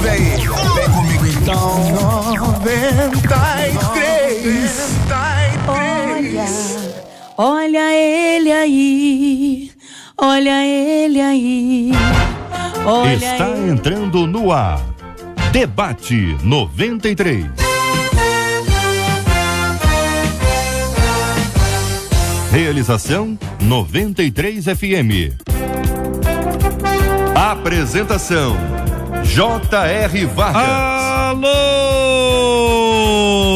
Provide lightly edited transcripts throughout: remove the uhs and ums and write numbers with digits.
aí. Vem comigo então. 93. Olha ele aí. Olha ele aí. Olha Está ele. entrando no ar. Debate 93. Realização 93 FM. Apresentação J.R. Vargas. Alô,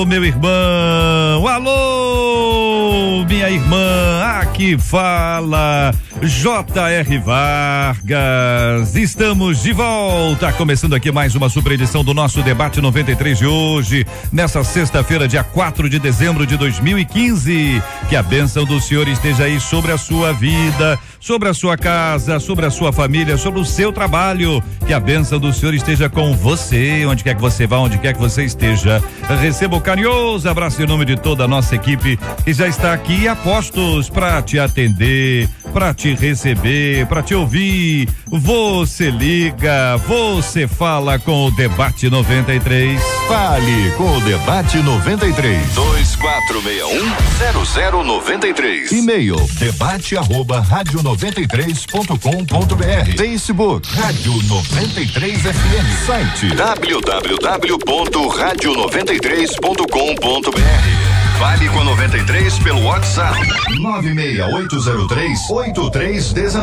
meu irmão, alô, minha irmã, aqui fala J.R. Vargas. Estamos de volta, começando aqui mais uma super edição do nosso Debate 93 de hoje, nessa sexta-feira, dia 4 de dezembro de 2015. Que a bênção do Senhor esteja aí sobre a sua vida, sobre a sua casa, sobre a sua família, sobre o seu trabalho. Que a bênção do Senhor esteja com você, onde quer que você vá, onde quer que você esteja. Receba o carinhoso abraço em nome de toda a nossa equipe que já está aqui a postos para te atender, para te receber, para te ouvir. Você liga, você fala com o Debate 93. Fale com o Debate 93. 2461-0093. E-mail debate@radio93.com.br. Facebook Rádio 93 FM. Site www.radio93.com.br. Fale com 93 pelo WhatsApp 96803-8319.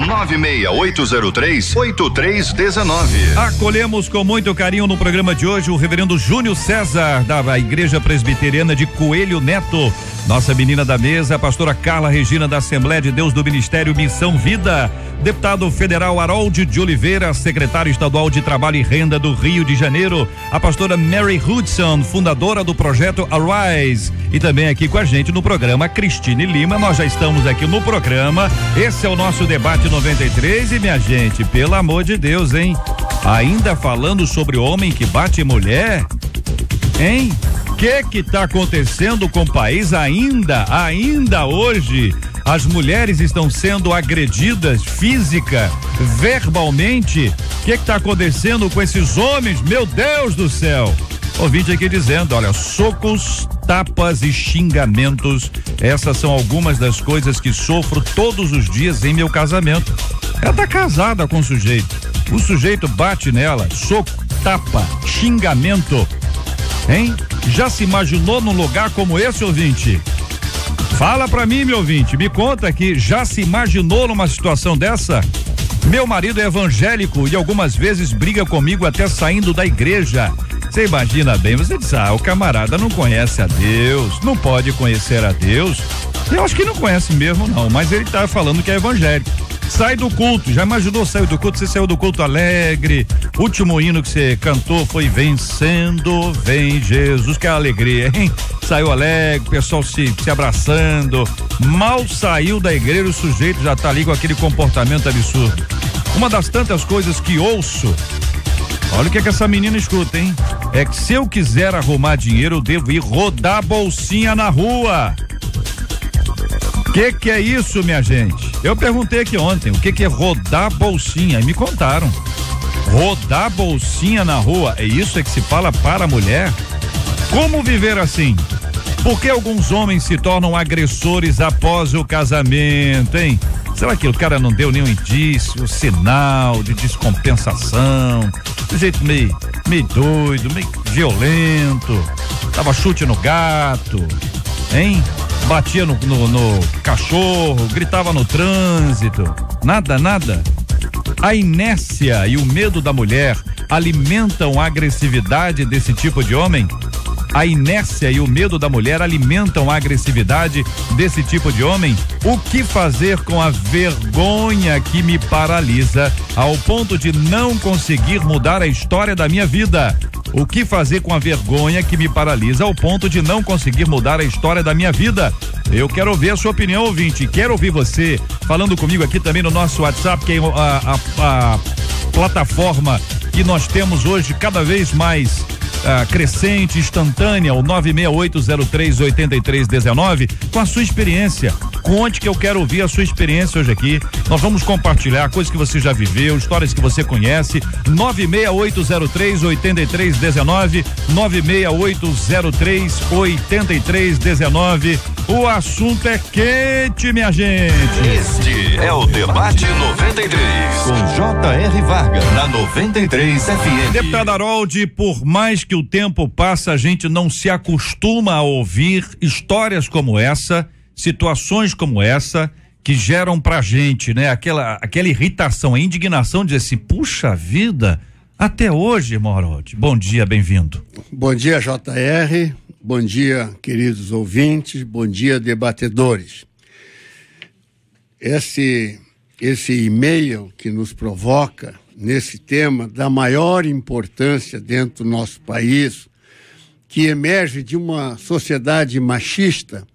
96803-8319. Acolhemos com muito carinho no programa de hoje o reverendo Júnior César, da Igreja Presbiteriana de Coelho Neto. Nossa menina da mesa, a pastora Carla Regina, da Assembleia de Deus do Ministério Missão Vida. Deputado federal Harold de Oliveira, secretário estadual de Trabalho e Renda do Rio de Janeiro. A pastora Mary Hudson, fundadora do projeto Arise. E também aqui com a gente no programa, Cristine Lima. Nós já estamos aqui no programa. Esse é o nosso Debate 93 e, minha gente, pelo amor de Deus, hein? Ainda falando sobre homem que bate mulher? Hein? O que tá acontecendo com o país ainda hoje? As mulheres estão sendo agredidas física, verbalmente. O que tá acontecendo com esses homens? Meu Deus do céu! Ouvinte aqui dizendo, olha, socos, tapas e xingamentos, essas são algumas das coisas que sofro todos os dias em meu casamento. Ela tá casada com o sujeito bate nela, soco, tapa, xingamento, hein? Já se imaginou num lugar como esse, ouvinte? Fala pra mim, meu ouvinte, me conta aqui, já se imaginou numa situação dessa? Meu marido é evangélico e algumas vezes briga comigo até saindo da igreja. Você imagina bem, você diz, o camarada não conhece a Deus, não pode conhecer a Deus. Eu acho que não conhece mesmo não, mas ele tá falando que é evangélico. Sai do culto, já imaginou sair do culto? Você saiu do culto alegre, último hino que você cantou foi Vencendo, Vem Jesus, que é a alegria, hein? Saiu alegre, o pessoal se abraçando, mal saiu da igreja, o sujeito já tá ali com aquele comportamento absurdo. Uma das tantas coisas que ouço, olha o que essa menina escuta, hein? É que se eu quiser arrumar dinheiro, eu devo ir rodar bolsinha na rua. Que é isso, minha gente? Eu perguntei aqui ontem, o que é rodar bolsinha? E me contaram. Rodar bolsinha na rua, é isso que se fala para a mulher? Como viver assim? Por que alguns homens se tornam agressores após o casamento, hein? Será que o cara não deu nenhum indício, sinal de descompensação? De jeito meio doido, meio violento, dava chute no gato, hein? Batia no cachorro, gritava no trânsito, nada. A inércia e o medo da mulher alimentam a agressividade desse tipo de homem? A inércia e o medo da mulher alimentam a agressividade desse tipo de homem? O que fazer com a vergonha que me paralisa ao ponto de não conseguir mudar a história da minha vida? O que fazer com a vergonha que me paralisa ao ponto de não conseguir mudar a história da minha vida? Eu quero ouvir a sua opinião, ouvinte. Quero ouvir você falando comigo aqui também no nosso WhatsApp, que é a plataforma que nós temos hoje cada vez mais crescente, instantânea, o 968038319, com a sua experiência. conte, que eu quero ouvir a sua experiência hoje aqui. Nós vamos compartilhar coisas que você já viveu, histórias que você conhece. 96803-8319, 96803-8319. O assunto é quente, minha gente. Este é o Debate 93. Com J.R. Vargas, na 93 FM. Deputado Harold, por mais que o tempo passa, a gente não se acostuma a ouvir histórias como essa, situações como essa, que geram pra gente, né? Aquela irritação, a indignação de dizer assim, puxa vida, até hoje, irmão Harold. Bom dia, bem-vindo. Bom dia, J.R., bom dia, queridos ouvintes, bom dia, debatedores. Esse e-mail que nos provoca nesse tema da maior importância dentro do nosso país, que emerge de uma sociedade machista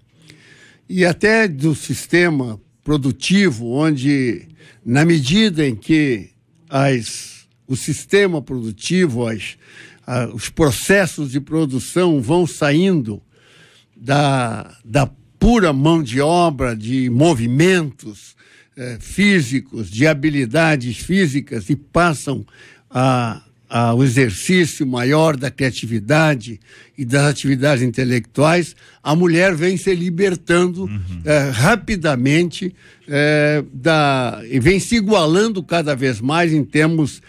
e até do sistema produtivo, onde, na medida em que o sistema produtivo, os processos de produção vão saindo da pura mão de obra, de movimentos físicos, de habilidades físicas, e passam ao exercício maior da criatividade e das atividades intelectuais, a mulher vem se libertando rapidamente e vem se igualando cada vez mais em termos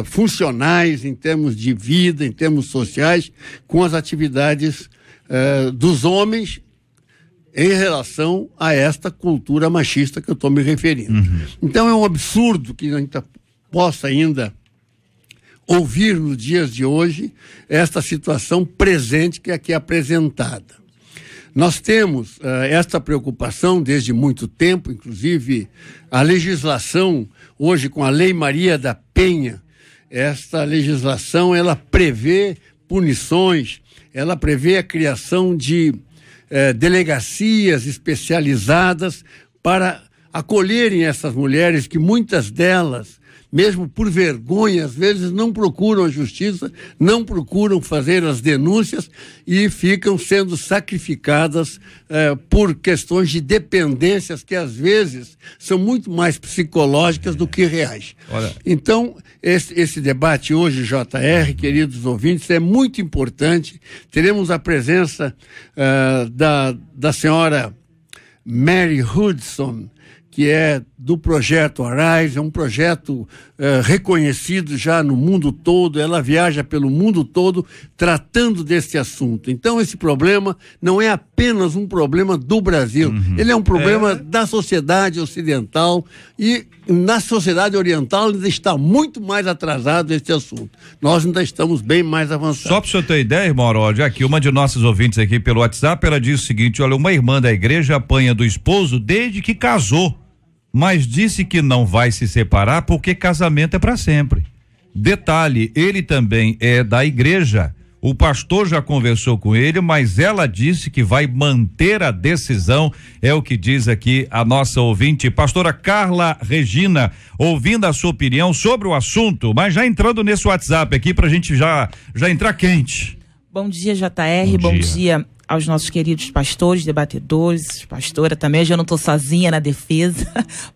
funcionais, em termos de vida, em termos sociais, com as atividades dos homens em relação a esta cultura machista que eu estou me referindo. Então é um absurdo que a gente possa ainda ouvir nos dias de hoje esta situação presente que aqui é apresentada. Nós temos esta preocupação desde muito tempo, inclusive a legislação, hoje com a Lei Maria da Penha, esta legislação ela prevê punições, ela prevê a criação de delegacias especializadas para acolherem essas mulheres, que muitas delas, mesmo por vergonha, às vezes não procuram a justiça, não procuram fazer as denúncias e ficam sendo sacrificadas por questões de dependências que às vezes são muito mais psicológicas do que reais. Olha. Então, esse debate hoje, JR, queridos ouvintes, é muito importante. Teremos a presença da senhora Mary Hudson, que é do projeto Arise, é um projeto reconhecido já no mundo todo. Ela viaja pelo mundo todo tratando desse assunto. Então esse problema não é apenas um problema do Brasil, ele é um problema da sociedade ocidental, e na sociedade oriental ainda está muito mais atrasado esse assunto. Nós ainda estamos bem mais avançados. Só para o senhor ter ideia, irmão Harold, aqui uma de nossas ouvintes aqui pelo WhatsApp, ela diz o seguinte: olha, uma irmã da igreja apanha do esposo desde que casou, mas disse que não vai se separar porque casamento é para sempre. Detalhe, ele também é da igreja. O pastor já conversou com ele, mas ela disse que vai manter a decisão, é o que diz aqui a nossa ouvinte, pastora Carla Regina, ouvindo a sua opinião sobre o assunto, mas já entrando nesse WhatsApp aqui pra gente já entrar quente. Bom dia, JR, bom dia aos nossos queridos pastores, debatedores, pastora também. Hoje eu não estou sozinha na defesa,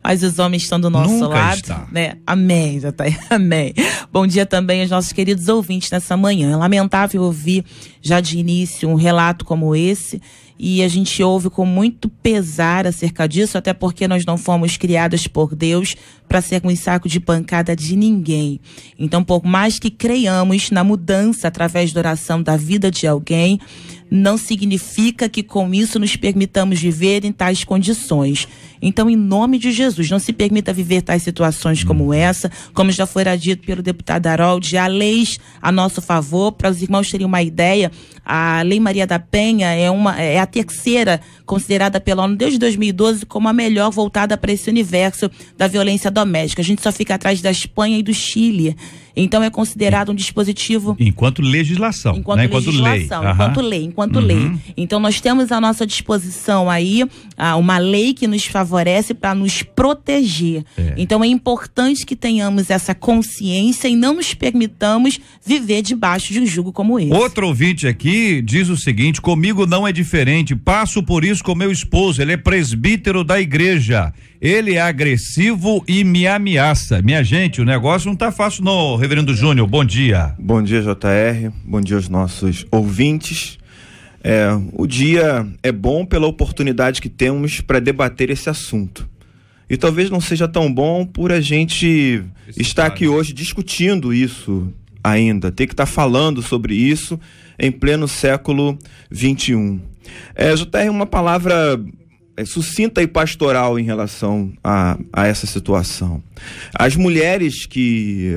mas os homens estão do nosso Nunca lado, está. né? Amém, JR, amém. Bom dia também aos nossos queridos ouvintes nessa manhã. É lamentável ouvir já de início um relato como esse, e a gente ouve com muito pesar acerca disso, até porque nós não fomos criadas por Deus para sermos saco de pancada de ninguém. Então, por mais que creiamos na mudança através da oração da vida de alguém, não significa que com isso nos permitamos viver em tais condições. Então, em nome de Jesus, não se permita viver tais situações como essa, como já foi dito pelo deputado Harold. Há leis a nosso favor. Para os irmãos terem uma ideia, a Lei Maria da Penha é a terceira considerada pela ONU desde 2012 como a melhor voltada para esse universo da violência doméstica. A gente só fica atrás da Espanha e do Chile. Então é considerado um dispositivo... Enquanto legislação. Enquanto lei. Enquanto lei. Então nós temos à nossa disposição aí uma lei que nos favorece para nos proteger. Então é importante que tenhamos essa consciência e não nos permitamos viver debaixo de um jugo como esse. Outro ouvinte aqui diz o seguinte: comigo não é diferente, passo por isso com meu esposo, ele é presbítero da igreja, ele é agressivo e me ameaça. Minha gente, o negócio não tá fácil não, reverendo Júnior, bom dia. Bom dia, JR, bom dia aos nossos ouvintes. O dia é bom pela oportunidade que temos para debater esse assunto. E talvez não seja tão bom por a gente estar aqui hoje discutindo isso ainda, ter que estar falando sobre isso em pleno século XXI. JR, uma palavra sucinta e pastoral em relação a essa situação. As mulheres que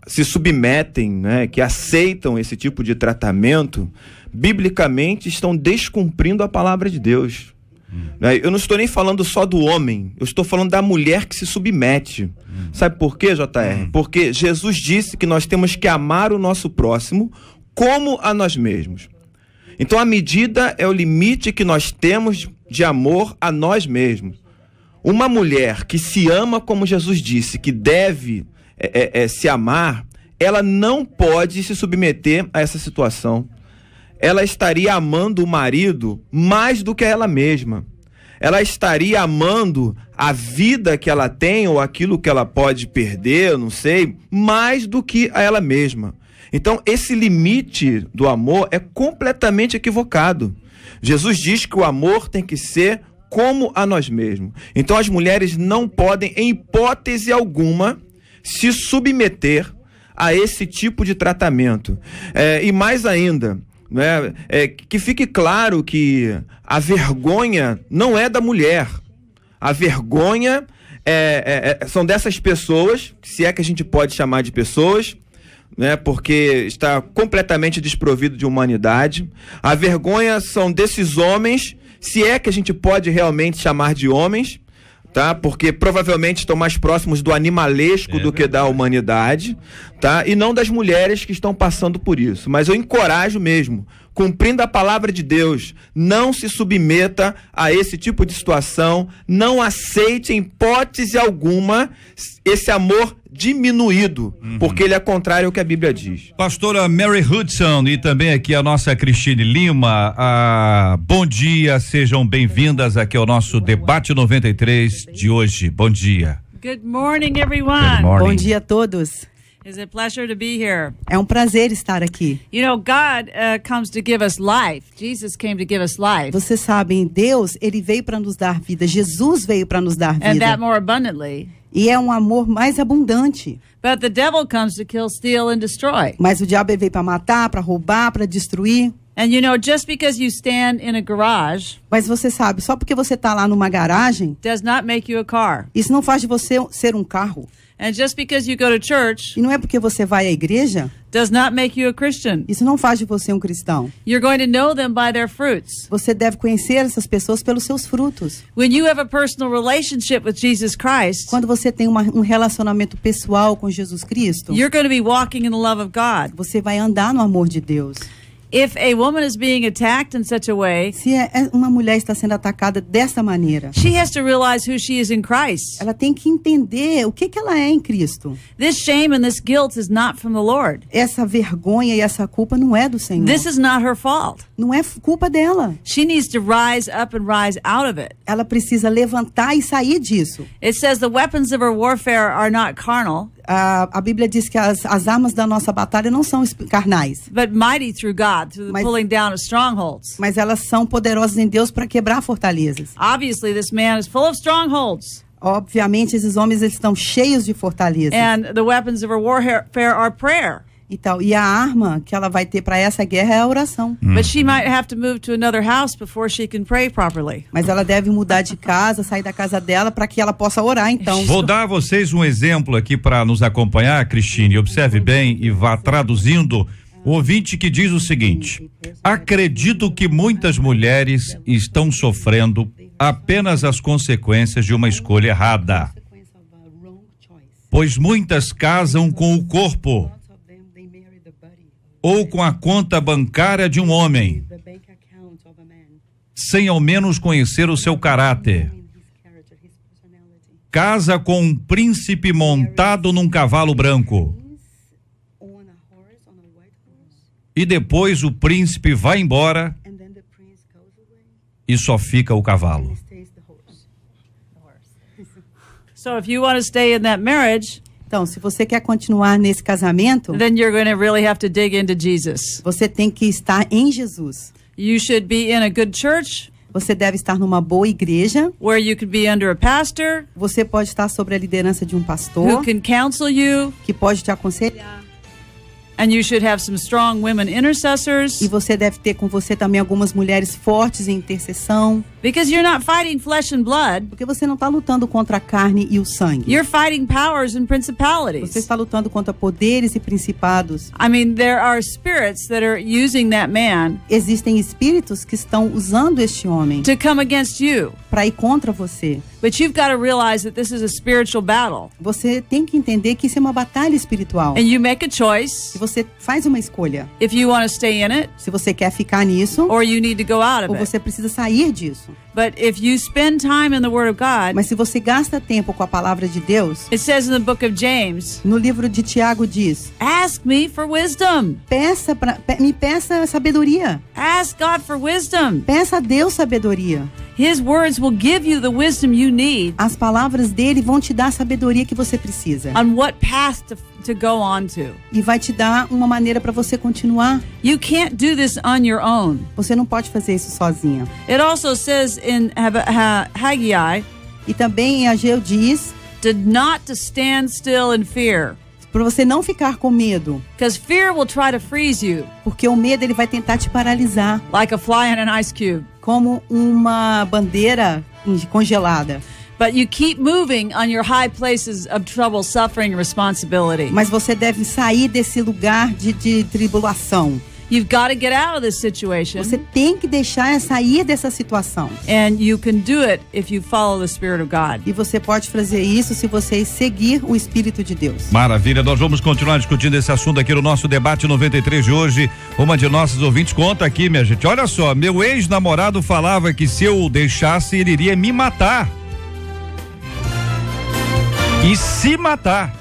se submetem, né, que aceitam esse tipo de tratamento, biblicamente estão descumprindo a palavra de Deus. Eu não estou nem falando só do homem, eu estou falando da mulher que se submete. Sabe por quê, JR? Porque Jesus disse que nós temos que amar o nosso próximo como a nós mesmos. Então a medida é o limite que nós temos de amor a nós mesmos. Uma mulher que se ama como Jesus disse, que deve se amar, ela não pode se submeter a essa situação. Ela estaria amando o marido mais do que ela mesma. Ela estaria amando a vida que ela tem ou aquilo que ela pode perder, eu não sei, mais do que a ela mesma. Então, esse limite do amor é completamente equivocado. Jesus diz que o amor tem que ser como a nós mesmos. Então, as mulheres não podem, em hipótese alguma, se submeter a esse tipo de tratamento. E mais ainda, que fique claro que a vergonha não é da mulher. A vergonha são dessas pessoas, se é que a gente pode chamar de pessoas, porque está completamente desprovido de humanidade. A vergonha são desses homens, se é que a gente pode realmente chamar de homens, tá? Porque provavelmente estão mais próximos do animalesco do que da humanidade, tá? E não das mulheres que estão passando por isso. Mas eu encorajo mesmo, cumprindo a palavra de Deus, não se submeta a esse tipo de situação, não aceite em hipótese alguma esse amor diminuído, porque ele é contrário ao que a Bíblia diz. Pastora Mary Hudson e também aqui a nossa Cristine Lima, bom dia, sejam bem-vindas aqui ao nosso debate 93 de hoje. Bom dia. Good morning, everyone. Good morning. Bom dia a todos. It's a pleasure to be here. É um prazer estar aqui. You know, God comes to give us life. Jesus came to give us life. Vocês sabem, Deus, ele veio para nos dar vida. Jesus veio para nos dar vida. And that more abundantly. E é um amor mais abundante. But the devil comes to kill, steal and destroy. Mas o diabo veio para matar, para roubar, para destruir. And you know, just because you stand in a garage, mas você sabe, só porque você está lá numa garagem, does not make you a car. Isso não faz de você ser um carro. And just because you go to church, e não é porque você vai à igreja, does not make you a Christian. Isso não faz de você um cristão. You're going to know them by their fruits. Você deve conhecer essas pessoas pelos seus frutos. When you have a personal relationship with Jesus Christ, quando você tem um relacionamento pessoal com Jesus Cristo, you're going to be walking in the love of God. Você vai andar no amor de Deus. If a woman is being attacked in such a way, se uma mulher está sendo atacada dessa maneira, she has to realize who she is in Christ. Ela tem que entender o que ela é em Cristo. This shame and this guilt is not from the Lord. Essa vergonha e essa culpa não é do Senhor. This is not her fault. Não é culpa dela. She needs to rise up and rise out of it. Ela precisa levantar e sair disso. It says the weapons of her warfare are not carnal. A Bíblia diz que as armas da nossa batalha não são carnais. But mighty through God, through the pulling down of strongholds. Mas elas são poderosas em Deus para quebrar fortalezas. Obviously, this man is full of strongholds. Obviamente, esses homens eles estão cheios de fortalezas. And the weapons of her warfare are prayer. E a arma que ela vai ter para essa guerra é a oração. But she might have to move to another house before she can pray properly. Mas ela deve mudar de casa, sair da casa dela para que ela possa orar, então. Vou dar a vocês um exemplo aqui para nos acompanhar, Cristine. Observe bem e vá traduzindo. O ouvinte que diz o seguinte: acredito que muitas mulheres estão sofrendo apenas as consequências de uma escolha errada. pois muitas casam com o corpo ou com a conta bancária de um homem, sem ao menos conhecer o seu caráter. Casa com um príncipe montado num cavalo branco. E depois o príncipe vai embora e só fica o cavalo. So if you want to stay in that marriage, Então, se você quer continuar nesse casamento, then you're going to really have to dig into Jesus. você tem que estar em Jesus. You should be in a good church Você deve estar numa boa igreja. where you could be under a pastor Você pode estar sob a liderança de um who pastor can counsel you, que pode te aconselhar. and you should have some strong women intercessors, E você deve ter com você também algumas mulheres fortes em intercessão. because you're not fighting flesh and blood. Porque você não está lutando contra a carne e o sangue. You're fighting powers and Você principalities. está lutando contra poderes e principados. I mean, there are spirits that are using that man Existem espíritos que estão usando este homem to come against you. para ir contra você. But you've got to realize that this is a spiritual battle. Você tem que entender que isso é uma batalha espiritual. And you make a choice E você faz uma escolha. if you want to stay in it Se você quer ficar nisso, or you need to go out ou of it. você precisa sair disso. But if you spend time in the Word of God, Mas se você gasta tempo com a palavra de Deus, it says in the book of James, no livro de Tiago diz: ask me for wisdom. me peça sabedoria. Ask God for wisdom. Peça a Deus sabedoria. His words will give you the wisdom you need As palavras dele vão te dar a sabedoria que você precisa. on what path to go on to. E vai te dar uma maneira para você continuar. You can't do this on your own. Você não pode fazer isso sozinha. It also says in Haggai, E também em Ageu diz not to stand still in fear, para você não ficar com medo, because fear will try to freeze you porque o medo ele vai tentar te paralisar, like a fly in an ice cube. como uma bandeira congelada. But you keep moving on your high places of trouble, suffering, and responsibility. Mas você deve sair desse lugar de tribulação. You've got to get out of this situation. Você tem que deixar sair dessa situação. And you can do it if you follow the Spirit of God. E você pode fazer isso se você seguir o Espírito de Deus. Maravilha, nós vamos continuar discutindo esse assunto aqui no nosso debate 93 de hoje. Uma de nossas ouvintes conta aqui, minha gente. Olha só, meu ex-namorado falava que se eu o deixasse, ele iria me matar. E se matar.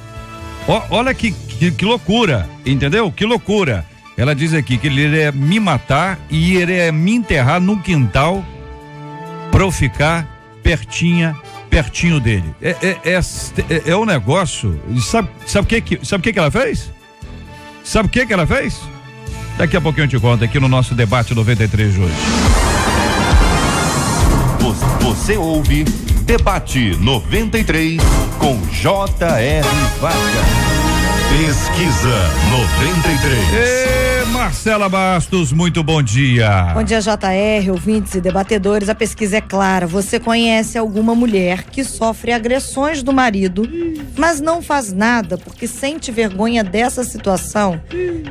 Olha que loucura, entendeu? Que loucura. Ela diz aqui que ele iria me matar e iria me enterrar no quintal pra eu ficar pertinho dele. É um negócio. Sabe o que ela fez? Sabe o que ela fez? Daqui a pouquinho eu te conto aqui no nosso debate 93 de hoje. Você ouve Debate 93 com J.R. Vargas. Pesquisa 93. Marcela Bastos, muito bom dia. Bom dia, JR, ouvintes e debatedores. A pesquisa é clara. Você conhece alguma mulher que sofre agressões do marido, mas não faz nada porque sente vergonha dessa situação?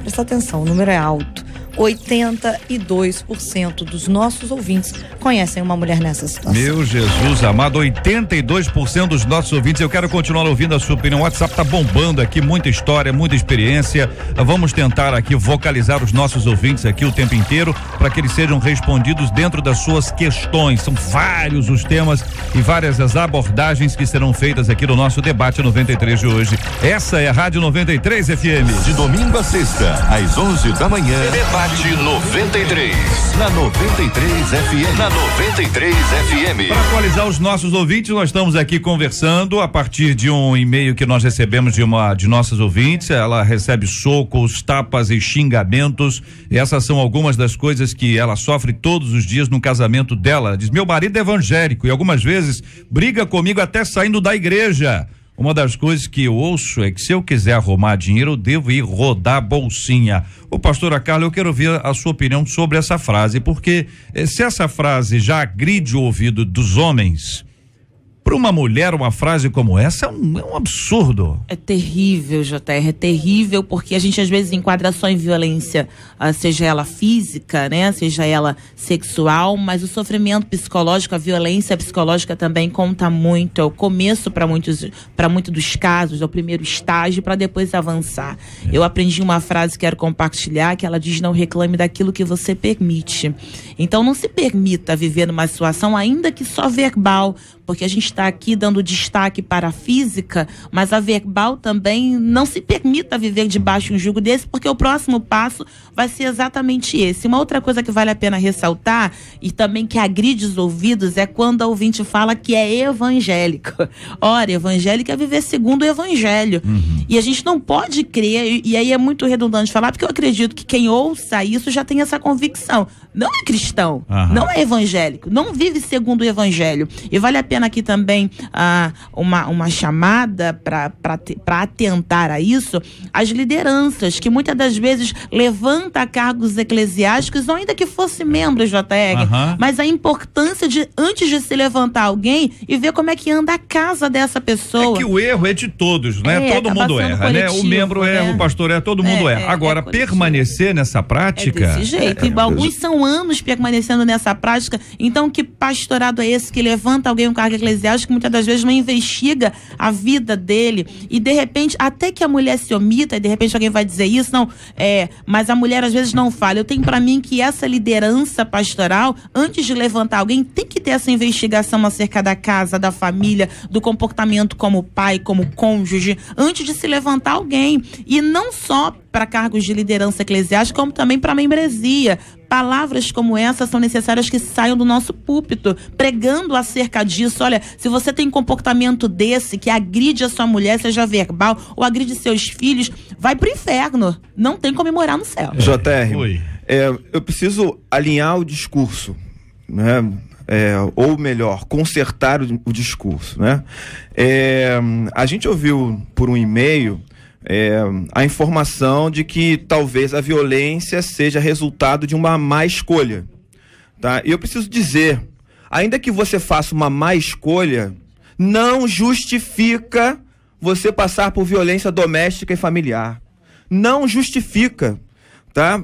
Presta atenção, o número é alto. 82% dos nossos ouvintes conhecem uma mulher nessa situação. Meu Jesus amado, 82% dos nossos ouvintes. Eu quero continuar ouvindo a sua opinião. O WhatsApp tá bombando aqui, muita história, muita experiência. Vamos tentar aqui vocalizar os nossos ouvintes aqui o tempo inteiro para que eles sejam respondidos dentro das suas questões. São vários os temas e várias as abordagens que serão feitas aqui no nosso debate 93 de hoje. Essa é a Rádio 93 FM. De domingo a sexta, às 11 da manhã. Debate 93. Na 93 FM. Na 93 FM. Para atualizar os nossos ouvintes, nós estamos aqui conversando a partir de um e-mail que nós recebemos de uma de nossas ouvintes. Ela recebe socos, tapas e xingamentos. Essas são algumas das coisas que ela sofre todos os dias no casamento dela. Ela diz: meu marido é evangélico e algumas vezes briga comigo até saindo da igreja. Uma das coisas que eu ouço é que se eu quiser arrumar dinheiro, eu devo ir rodar bolsinha. Ô, pastora Carla, eu quero ouvir a sua opinião sobre essa frase, porque se essa frase já agride o ouvido dos homens, Para uma mulher, uma frase como essa é um absurdo. É terrível, JR, é terrível, porque a gente às vezes enquadra só em violência, seja ela física, né, seja ela sexual, mas o sofrimento psicológico, a violência psicológica também conta muito, é o começo para muitos dos casos, é o primeiro estágio para depois avançar. Eu aprendi uma frase que quero compartilhar, que ela diz: não reclame daquilo que você permite. Então não se permita viver numa situação, ainda que só verbal, porque a gente está aqui dando destaque para a física, mas a verbal também. Não se permita viver debaixo de um jugo desse, porque o próximo passo vai ser exatamente esse. Uma outra coisa que vale a pena ressaltar, e também que agride os ouvidos, é quando a ouvinte fala que é evangélico. Ora, evangélico é viver segundo o evangelho. E a gente não pode crer, e aí é muito redundante falar, porque eu acredito que quem ouça isso já tem essa convicção. Não é cristão, não é evangélico, não vive segundo o evangelho. E vale a pena aqui também uma chamada para atentar a isso, as lideranças, que muitas das vezes levanta cargos eclesiásticos, ainda que fosse membro, JR, mas a importância de, antes de se levantar alguém, e ver como é que anda a casa dessa pessoa. É que o erro é de todos, né? Todo mundo erra, né? O membro erra, o pastor erra, todo mundo erra. Agora, permanecer nessa prática... É desse jeito. Alguns são anos permanecendo nessa prática. Então, que pastorado é esse que levanta alguém um cargo eclesiástico, que muitas das vezes não investiga a vida dele, e de repente, até que a mulher se omita, e de repente alguém vai dizer isso, mas a mulher às vezes não fala. Eu tenho para mim que essa liderança pastoral, antes de levantar alguém, tem que ter essa investigação acerca da casa, da família, do comportamento como pai, como cônjuge, antes de se levantar alguém. E não só para cargos de liderança eclesiástica, como também para membresia. Palavras como essa são necessárias que saiam do nosso púlpito, pregando acerca disso. Olha, se você tem um comportamento desse, que agride a sua mulher, seja verbal, ou agride seus filhos, vai pro inferno. Não tem como morar no céu. JR, eu preciso alinhar o discurso, né? Ou melhor, consertar o discurso, né? A gente ouviu por um e-mail a informação de que talvez a violência seja resultado de uma má escolha, tá? E eu preciso dizer, ainda que você faça uma má escolha, não justifica você passar por violência doméstica e familiar. Não justifica, tá?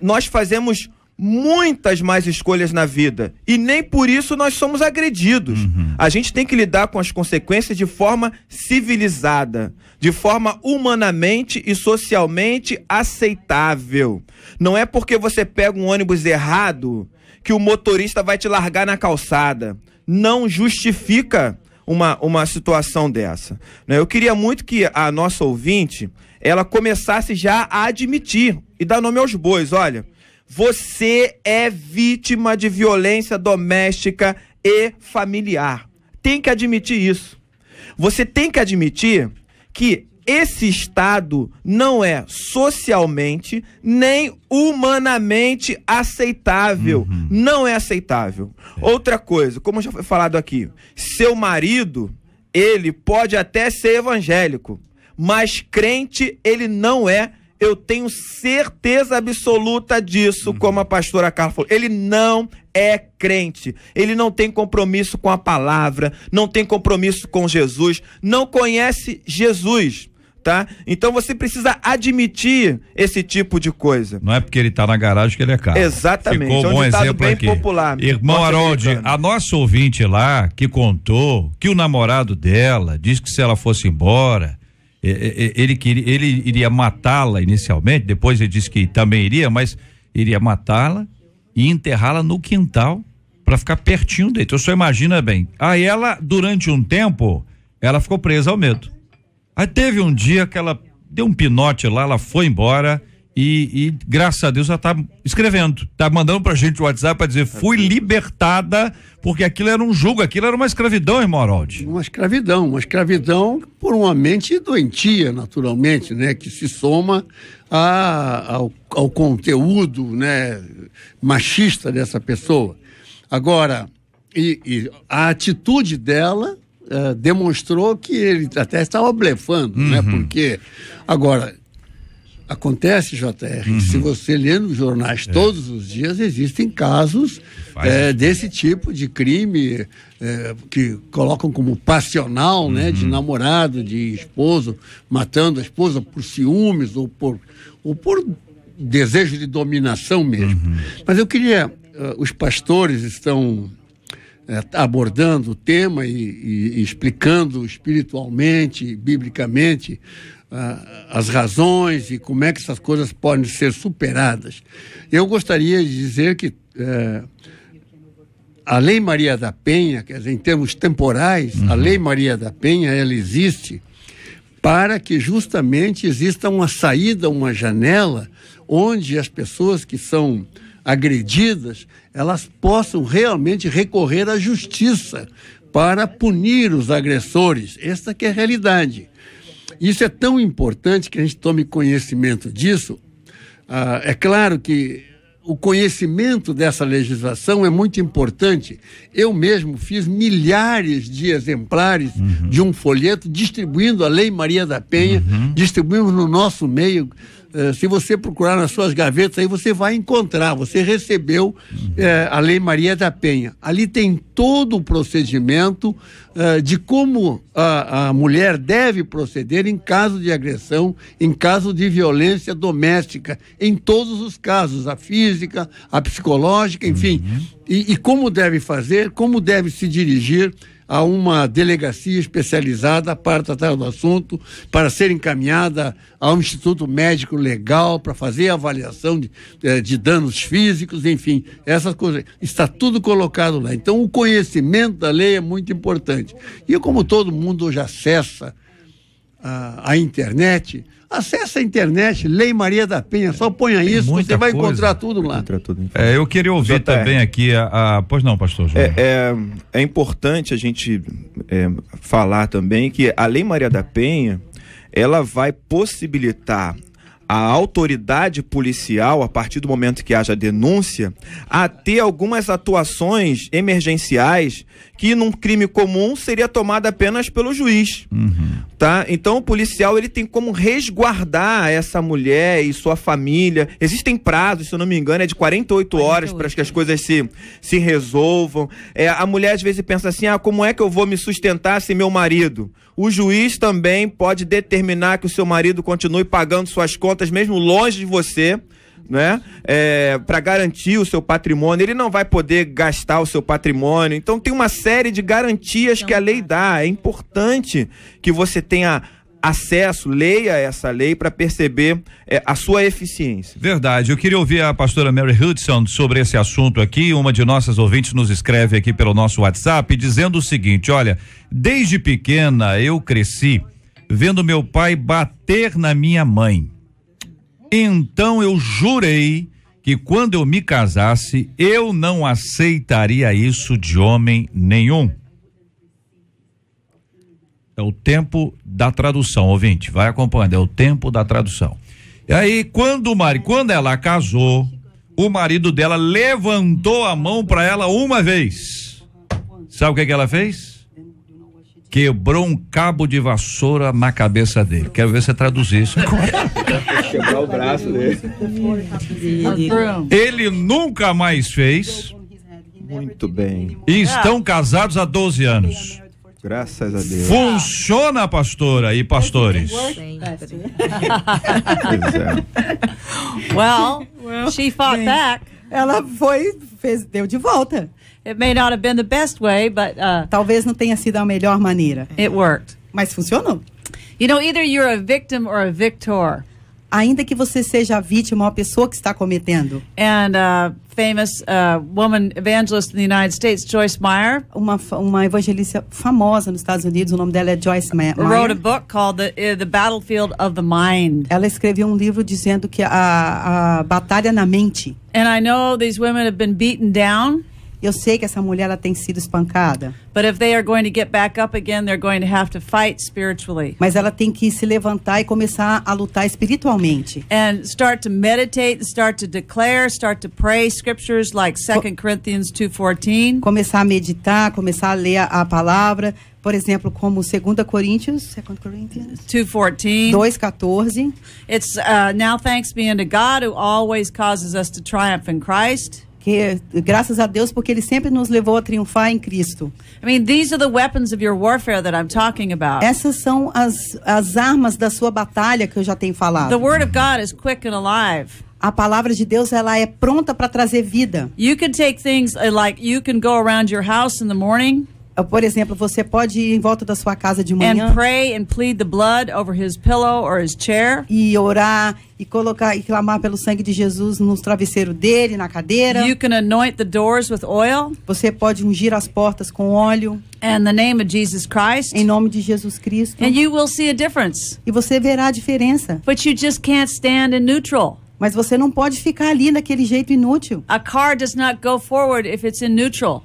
Nós fazemos muitas mais escolhas na vida e nem por isso nós somos agredidos. A gente tem que lidar com as consequências de forma civilizada, de forma humanamente e socialmente aceitável. Não é porque você pega um ônibus errado que o motorista vai te largar na calçada. Não justifica uma situação dessa, né? Eu queria muito que a nossa ouvinte, ela começasse já a admitir e dar nome aos bois. Olha, você é vítima de violência doméstica e familiar. Tem que admitir isso. Você tem que admitir que esse estado não é socialmente nem humanamente aceitável. Não é aceitável. Outra coisa, como já foi falado aqui, seu marido, ele pode até ser evangélico, mas crente ele não é. Eu tenho certeza absoluta disso, como a pastora Carla falou. Ele não é crente. Ele não tem compromisso com a palavra, não tem compromisso com Jesus, não conhece Jesus, tá? Então você precisa admitir esse tipo de coisa. Não é porque ele tá na garagem que ele é caro. Exatamente. Ficou um bom exemplo bem aqui. Popular. Irmão Harold, a nossa ouvinte lá que contou que o namorado dela disse que se ela fosse embora, ele iria matá-la inicialmente, depois ele disse que também iria, mas iria matá-la e enterrá-la no quintal para ficar pertinho dele. Então, você imagina bem. Aí ela, durante um tempo, ela ficou presa ao medo. Aí teve um dia que ela deu um pinote lá, ela foi embora e graças a Deus ela tá escrevendo, tá mandando pra gente o WhatsApp pra dizer, fui libertada, porque aquilo era um jugo, aquilo era uma escravidão, irmão Harold. Uma escravidão por uma mente doentia, naturalmente, né, que se soma ao conteúdo, né, machista dessa pessoa. Agora, e a atitude dela demonstrou que ele até estava blefando, né, porque, agora, Acontece, JR, se você lê nos jornais todos os dias, existem casos desse tipo de crime que colocam como passional, né, de namorado, de esposo, matando a esposa por ciúmes ou por desejo de dominação mesmo. Mas eu queria, os pastores estão abordando o tema e explicando espiritualmente, biblicamente, as razões e como é que essas coisas podem ser superadas. Eu gostaria de dizer que a Lei Maria da Penha, quer dizer, em termos temporais, a Lei Maria da Penha, ela existe para que justamente exista uma saída, uma janela, onde as pessoas que são agredidas, elas possam realmente recorrer à justiça para punir os agressores. Esta que é a realidade. Isso é tão importante que a gente tome conhecimento disso. É claro que o conhecimento dessa legislação é muito importante. Eu mesmo fiz milhares de exemplares de um folheto distribuindo a Lei Maria da Penha, distribuímos no nosso meio. Se você procurar nas suas gavetas, aí você vai encontrar. Você recebeu a Lei Maria da Penha. Ali tem todo o procedimento de como a mulher deve proceder em caso de agressão, em caso de violência doméstica, em todos os casos, a física, a psicológica, enfim. E como deve fazer, como deve se dirigir a uma delegacia especializada para tratar do assunto, para ser encaminhada ao Instituto Médico Legal, para fazer a avaliação de danos físicos, enfim, essas coisas. Está tudo colocado lá. Então, o conhecimento da lei é muito importante. E como todo mundo hoje acessa a internet, acessa a internet, Lei Maria da Penha, só ponha isso, você vai encontrar tudo lá. Eu queria ouvir também aqui pois não, pastor João. É importante a gente falar também que a Lei Maria da Penha, ela vai possibilitar a autoridade policial, a partir do momento que haja denúncia, a ter algumas atuações emergenciais que num crime comum seria tomada apenas pelo juiz. Tá? Então o policial ele tem como resguardar essa mulher e sua família. Existem prazos, se eu não me engano, é de 48 horas para que as coisas se resolvam. A mulher às vezes pensa assim, como é que eu vou me sustentar sem meu marido? O juiz também pode determinar que o seu marido continue pagando suas contas mesmo longe de você, né? Para garantir o seu patrimônio. Ele não vai poder gastar o seu patrimônio. Então tem uma série de garantias que a lei dá. É importante que você tenha acesso, leia essa lei para perceber a sua eficiência. Verdade. Eu queria ouvir a pastora Mary Hudson sobre esse assunto aqui. Uma de nossas ouvintes nos escreve aqui pelo nosso WhatsApp dizendo o seguinte: olha, desde pequena eu cresci vendo meu pai bater na minha mãe. Então eu jurei que quando eu me casasse, eu não aceitaria isso de homem nenhum. É o tempo da tradução, ouvinte, vai acompanhando, é o tempo da tradução. E aí, quando ela casou, o marido dela levantou a mão para ela uma vez. Sabe o que ela fez? Quebrou um cabo de vassoura na cabeça dele. Quero ver você traduzir isso. Quebrar o braço dele. Ele nunca mais fez. Muito bem. E estão casados há 12 anos. Graças a Deus. Funciona, pastora e pastores? Well, she fought back. Ela deu de volta. It may not have been the best way, but talvez não tenha sido a melhor maneira. It worked. Mas funcionou. You know, either you're a victim or a victor. Ainda que você seja a vítima ou a pessoa que está cometendo. And famous woman evangelist in the United States, Joyce Meyer, uma evangelista famosa nos Estados Unidos, o nome dela é Joyce Meyer. Wrote a book called the Battlefield of the Mind. Ela escreveu um livro dizendo que a batalha na mente. And I know these women have been beaten down. eu sei que essa mulher ela tem sido espancada. But if they are going to get back up again, they're going to have to fight spiritually. Mas ela tem que se levantar e começar a lutar espiritualmente. And start to meditate, start to declare, start to pray scriptures like 2 Corinthians 2:14. Começar a meditar, começar a ler a palavra, por exemplo, como 2 Coríntios 2:14. It's now thanks be unto God who always causes us to triumph in Christ. Que graças a Deus porque ele sempre nos levou a triunfar em Cristo. I mean, these are the weapons of your warfare that I'm talking about. Essas são as armas da sua batalha que eu já tenho falado. The word of God is quick and alive. A palavra de Deus ela é pronta para trazer vida. You can take things like you can go around your house in the morning. Por exemplo, você pode ir em volta da sua casa de manhã and pray and plead the blood over his pillow or his chair. E orar e colocar e clamar pelo sangue de Jesus no travesseiro dele, na cadeira. You can anoint the doors with oil. Você pode ungir as portas com óleo. In the name of Jesus Christ. Em nome de Jesus Cristo. And you will see a difference. E você verá a diferença. But you just can't stand in neutral. Mas você não pode ficar ali daquele jeito inútil. A car does not go forward if it's in neutral.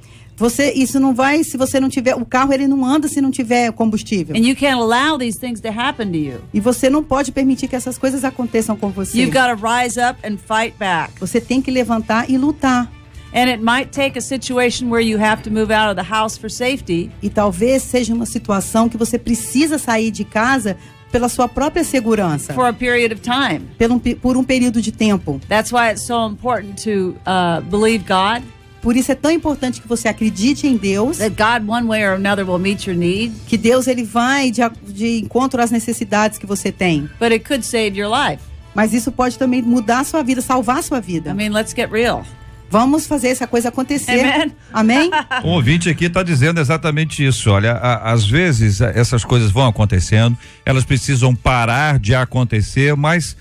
Isso não vai, se você não tiver, o carro ele não anda se não tiver combustível. And you can't allow these things to happen to you. E você não pode permitir que essas coisas aconteçam com você. You've got to rise up and fight back. Você tem que levantar e lutar. And it might take a situation where you have to move out of the house for safety. E talvez seja uma situação que você precisa sair de casa pela sua própria segurança. For a period of time. Por um período de tempo. That's why it's so important to believe God. Por isso é tão importante que você acredite em Deus. That God, one way or another, will meet your need. Que Deus ele vai de encontro às necessidades que você tem. But it could save your life. Mas isso pode também mudar a sua vida, salvar a sua vida. I mean, let's get real. Vamos fazer essa coisa acontecer. Amen? Amém? O ouvinte aqui está dizendo exatamente isso. Olha, às vezes essas coisas vão acontecendo, elas precisam parar de acontecer, mas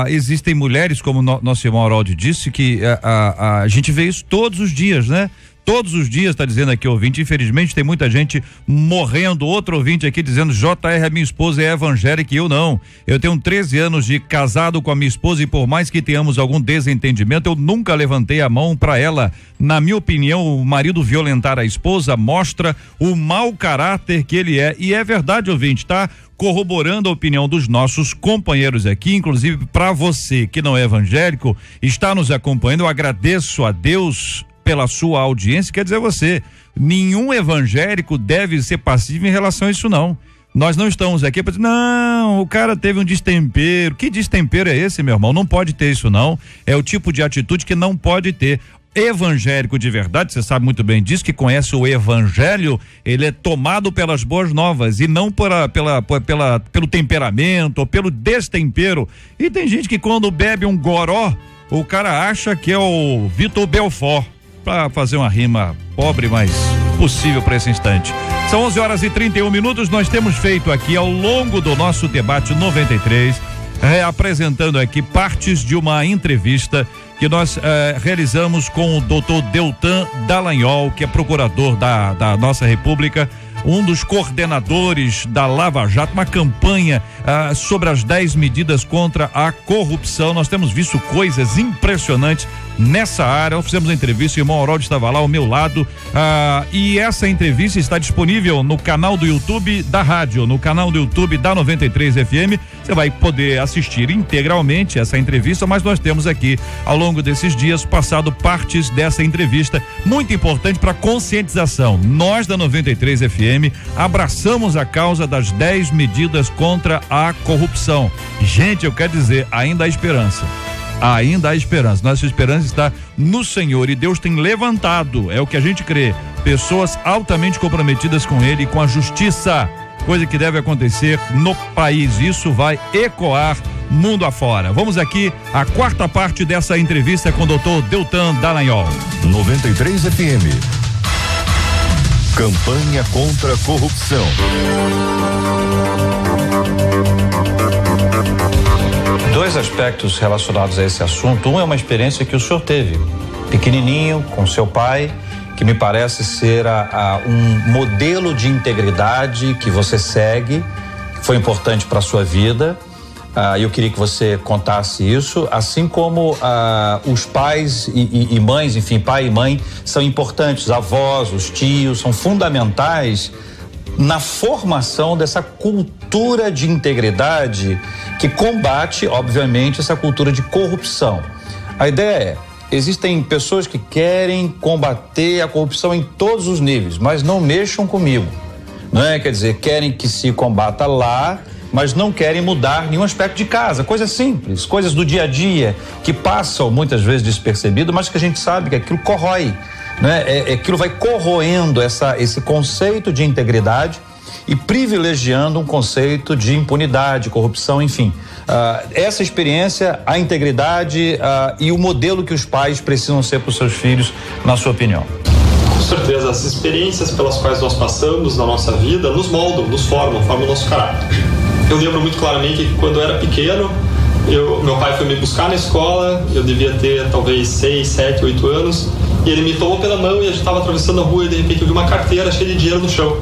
existem mulheres, como nosso irmão Haroldo disse, que a gente vê isso todos os dias, né? Todos os dias, está dizendo aqui o ouvinte, infelizmente tem muita gente morrendo. Outro ouvinte aqui dizendo, JR, a minha esposa é evangélica e eu não. Eu tenho 13 anos de casado com a minha esposa e por mais que tenhamos algum desentendimento, eu nunca levantei a mão para ela. Na minha opinião, o marido violentar a esposa mostra o mau caráter que ele é. E é verdade, ouvinte, tá? Corroborando a opinião dos nossos companheiros aqui, inclusive para você que não é evangélico, está nos acompanhando, eu agradeço a Deus pela sua audiência. Quer dizer, você, nenhum evangélico deve ser passivo em relação a isso, não. Nós não estamos aqui para dizer, não, o cara teve um destempero. Que destempero é esse, meu irmão? Não pode ter isso, não. É o tipo de atitude que não pode ter. Evangélico de verdade, você sabe muito bem disso, que conhece o evangelho, ele é tomado pelas boas novas e não pelo temperamento ou pelo destempero. E tem gente que quando bebe um goró, o cara acha que é o Vitor Belfort, para fazer uma rima pobre, mas possível para esse instante. São 11h31, nós temos feito aqui ao longo do nosso debate 93, apresentando aqui partes de uma entrevista que nós realizamos com o Dr. Deltan Dallagnol, que é procurador da nossa República, um dos coordenadores da Lava Jato, uma campanha sobre as 10 medidas contra a corrupção. Nós temos visto coisas impressionantes nessa área. Nós fizemos uma entrevista, o irmão Haroldo estava lá ao meu lado, e essa entrevista está disponível no canal do YouTube da rádio, no canal do YouTube da 93 FM. Você vai poder assistir integralmente essa entrevista, mas nós temos aqui, ao longo desses dias, passado partes dessa entrevista, muito importante para conscientização. Nós da 93 FM abraçamos a causa das 10 medidas contra a corrupção. Gente, eu quero dizer, ainda há esperança. Ainda há esperança. Nossa esperança está no Senhor e Deus tem levantado, é o que a gente crê, pessoas altamente comprometidas com Ele e com a justiça, coisa que deve acontecer no país. Isso vai ecoar mundo afora. Vamos aqui à quarta parte dessa entrevista com o Dr. Deltan Dallagnol. 93 FM. Campanha contra a corrupção. Dois aspectos relacionados a esse assunto. Um é uma experiência que o senhor teve, pequenininho, com seu pai, que me parece ser um modelo de integridade que você segue, que foi importante para a sua vida. Eu queria que você contasse isso, assim como os pais e mães, enfim, pai e mãe são importantes, os avós, os tios são fundamentais na formação dessa cultura de integridade que combate, obviamente, essa cultura de corrupção. A ideia existem pessoas que querem combater a corrupção em todos os níveis, mas não mexam comigo, não é? Quer dizer, querem que se combata lá, mas não querem mudar nenhum aspecto de casa, coisas simples, coisas do dia a dia, que passam muitas vezes despercebido, mas que a gente sabe que aquilo corrói, né? Aquilo vai corroendo esse conceito de integridade e privilegiando um conceito de impunidade, corrupção, enfim. Essa experiência, a integridade e o modelo que os pais precisam ser para os seus filhos, na sua opinião. Com certeza, as experiências pelas quais nós passamos na nossa vida nos moldam, nos formam o nosso caráter. Eu lembro muito claramente que quando eu era pequeno, meu pai foi me buscar na escola, eu devia ter talvez 6, 7, 8 anos, e ele me tomou pela mão e a gente estava atravessando a rua e de repente eu vi uma carteira cheia de dinheiro no chão.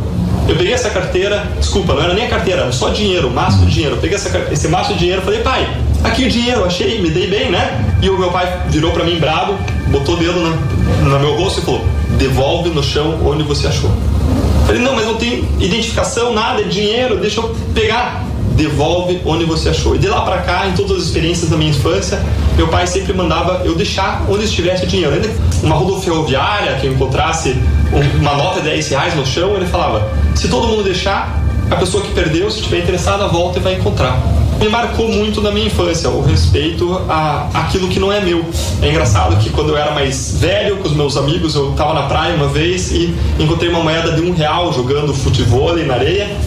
Eu peguei essa carteira, desculpa, não era nem a carteira, era só dinheiro, um maço de dinheiro. Eu peguei esse maço de dinheiro e falei, pai, aqui o dinheiro, achei, me dei bem, né? E o meu pai virou pra mim bravo, botou o dedo no meu rosto e falou, devolve no chão onde você achou. Eu falei, não, mas não tem identificação, nada, é dinheiro, deixa eu pegar. Devolve onde você achou. E de lá pra cá, em todas as experiências da minha infância, meu pai sempre mandava eu deixar onde estivesse o dinheiro. Ainda uma rodoviária que eu encontrasse uma nota de R$10 no chão, ele falava, se todo mundo deixar, a pessoa que perdeu, se estiver interessada, volta e vai encontrar. Me marcou muito na minha infância o respeito àquilo que não é meu. É engraçado que quando eu era mais velho, com os meus amigos, eu estava na praia uma vez e encontrei uma moeda de R$1 jogando futevôlei na areia.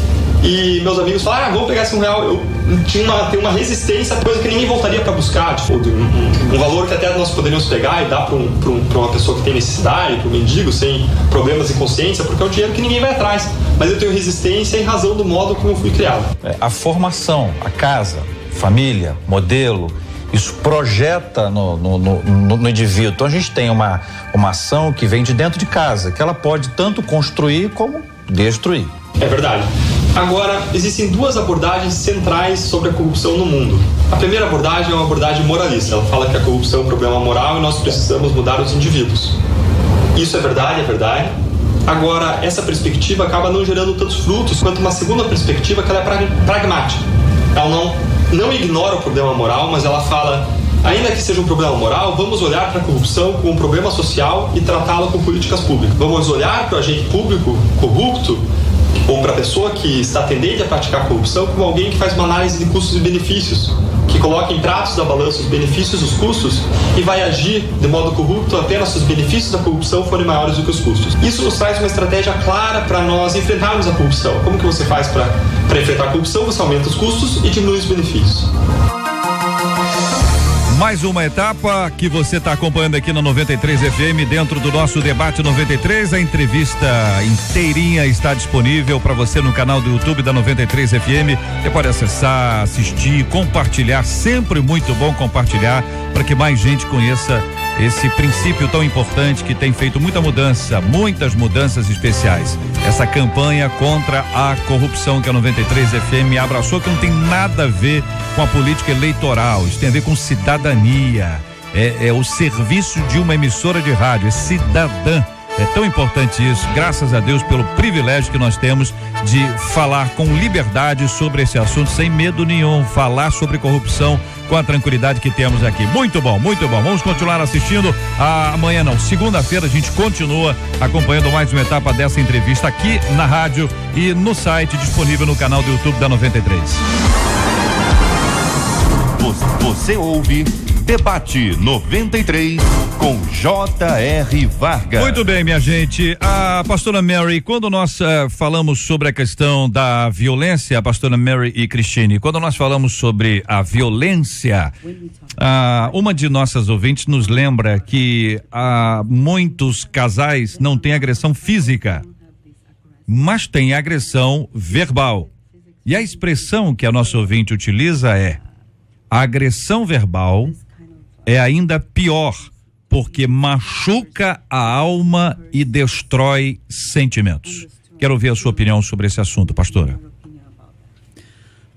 E meus amigos falaram, vamos pegar esse R$1. Eu tinha uma resistência, coisa que ninguém voltaria para buscar, tipo, um valor que até nós poderíamos pegar e dar para uma pessoa que tem necessidade, para um mendigo sem problemas de consciência, porque é um dinheiro que ninguém vai atrás. Mas eu tenho resistência em razão do modo como eu fui criado. A formação, a casa, família, modelo, isso projeta no indivíduo. Então a gente tem uma ação que vem de dentro de casa, que ela pode tanto construir como destruir. É verdade. Agora, existem duas abordagens centrais sobre a corrupção no mundo. A primeira abordagem é uma abordagem moralista. Ela fala que a corrupção é um problema moral e nós precisamos mudar os indivíduos. Isso é verdade, é verdade. Agora, essa perspectiva acaba não gerando tantos frutos quanto uma segunda perspectiva que ela é pragmática. Ela não ignora o problema moral, mas ela fala, ainda que seja um problema moral, vamos olhar para a corrupção como um problema social e tratá-la com políticas públicas. Vamos olhar para o agente público corrupto ou para a pessoa que está tendente a praticar corrupção como alguém que faz uma análise de custos e benefícios, que coloca em pratos da balança os benefícios e os custos e vai agir de modo corrupto apenas se os benefícios da corrupção forem maiores do que os custos. Isso nos traz uma estratégia clara para nós enfrentarmos a corrupção. Como que você faz para enfrentar a corrupção? Você aumenta os custos e diminui os benefícios. Mais uma etapa que você está acompanhando aqui na 93 FM, dentro do nosso debate 93. A entrevista inteirinha está disponível para você no canal do YouTube da 93 FM. Você pode acessar, assistir, compartilhar. Sempre muito bom compartilhar para que mais gente conheça esse princípio tão importante que tem feito muita mudança, muitas mudanças especiais. Essa campanha contra a corrupção que a 93 FM abraçou, que não tem nada a ver com a política eleitoral, isso tem a ver com cidadania, é o serviço de uma emissora de rádio, é cidadã. É tão importante isso, graças a Deus pelo privilégio que nós temos de falar com liberdade sobre esse assunto, sem medo nenhum, falar sobre corrupção com a tranquilidade que temos aqui. Muito bom, muito bom. Vamos continuar assistindo. Amanhã não, segunda-feira a gente continua acompanhando mais uma etapa dessa entrevista aqui na rádio e no site, disponível no canal do YouTube da 93. Você ouve Debate 93 com J.R. Vargas. Muito bem, minha gente. A pastora Mary, quando nós falamos sobre a questão da violência, a pastora Mary e Cristine, quando nós falamos sobre a violência, uma de nossas ouvintes nos lembra que muitos casais não têm agressão física, mas tem agressão verbal. E a expressão que a nossa ouvinte utiliza é: a agressão verbal é ainda pior, porque machuca a alma e destrói sentimentos. Quero ouvir a sua opinião sobre esse assunto, pastora.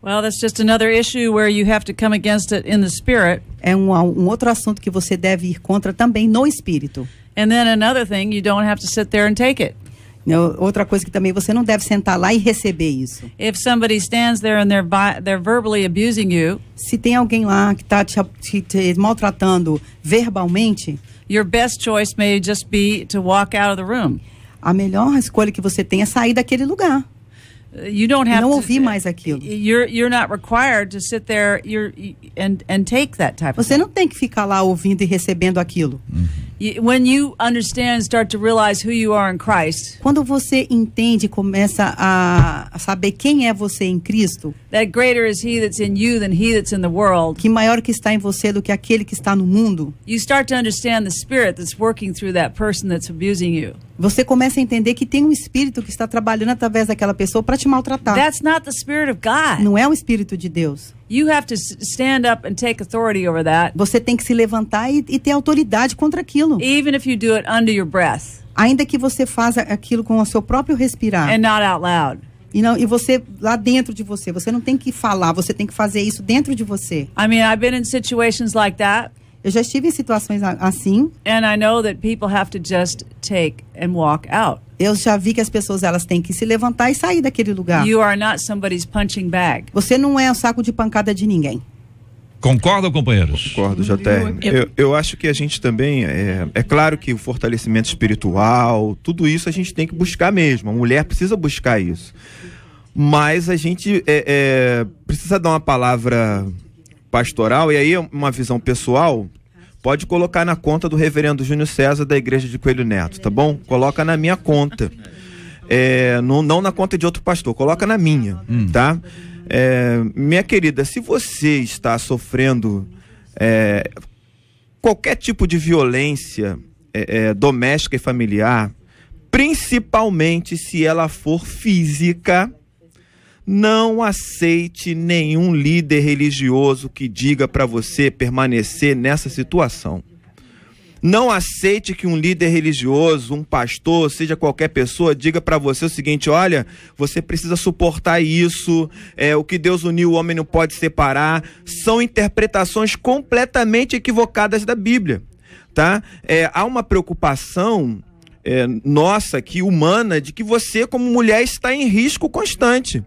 Well, that's just another issue where you have to come against it in the spirit. É um outro assunto que você deve ir contra também no espírito. And then another thing, you don't have to sit there and take it. Outra coisa que também você não deve sentar lá e receber isso. If somebody stands there and they're verbally abusing you, se tem alguém lá que está te maltratando verbalmente, your best choice may just be to walk out of the room. A melhor escolha que você tem é sair daquele lugar. You don't have não to, ouvir mais aquilo. You're not required to sit there and take that type of Você não tem que ficar lá ouvindo e recebendo aquilo. When you understand, start to realize who you are in Christ. Quando você entende e começa a saber quem é você em Cristo, that greater is he that's in you than he that's in the world. Que maior que está em você do que aquele que está no mundo. You start to understand the spirit that's working through that person that's abusing you. Você começa a entender que tem um espírito que está trabalhando através daquela pessoa para te maltratar. That's not the spirit of God. Não é o espírito de Deus. You have to stand up and take authority over that. Você tem que se levantar e ter autoridade contra aquilo. Even if you do it under your breath. Ainda que você faça aquilo com o seu próprio respirar. And not out loud. E você lá dentro de você, você não tem que falar, você tem que fazer isso dentro de você. I mean, I've been in situations like that. Eu já estive em situações assim. And I know that people have to just take and walk out. Eu já vi que as pessoas elas têm que se levantar e sair daquele lugar. You are not somebody's punching bag. Você não é um saco de pancada de ninguém. Concordam, companheiros? Concordo, JR. Eu acho que a gente também, é claro que o fortalecimento espiritual, tudo isso a gente tem que buscar mesmo. A mulher precisa buscar isso. Mas a gente precisa dar uma palavra pastoral, e aí uma visão pessoal, pode colocar na conta do reverendo Júnior César da Igreja de Coelho Neto, tá bom? Coloca na minha conta. Não na conta de outro pastor, coloca na minha, tá? Minha querida, se você está sofrendo qualquer tipo de violência doméstica e familiar, principalmente se ela for física, não aceite nenhum líder religioso que diga para você permanecer nessa situação. Não aceite que um líder religioso, um pastor, seja qualquer pessoa, diga para você o seguinte: olha, você precisa suportar isso, o que Deus uniu o homem não pode separar. São interpretações completamente equivocadas da Bíblia, tá? Há uma preocupação nossa aqui, humana, de que você como mulher está em risco constante.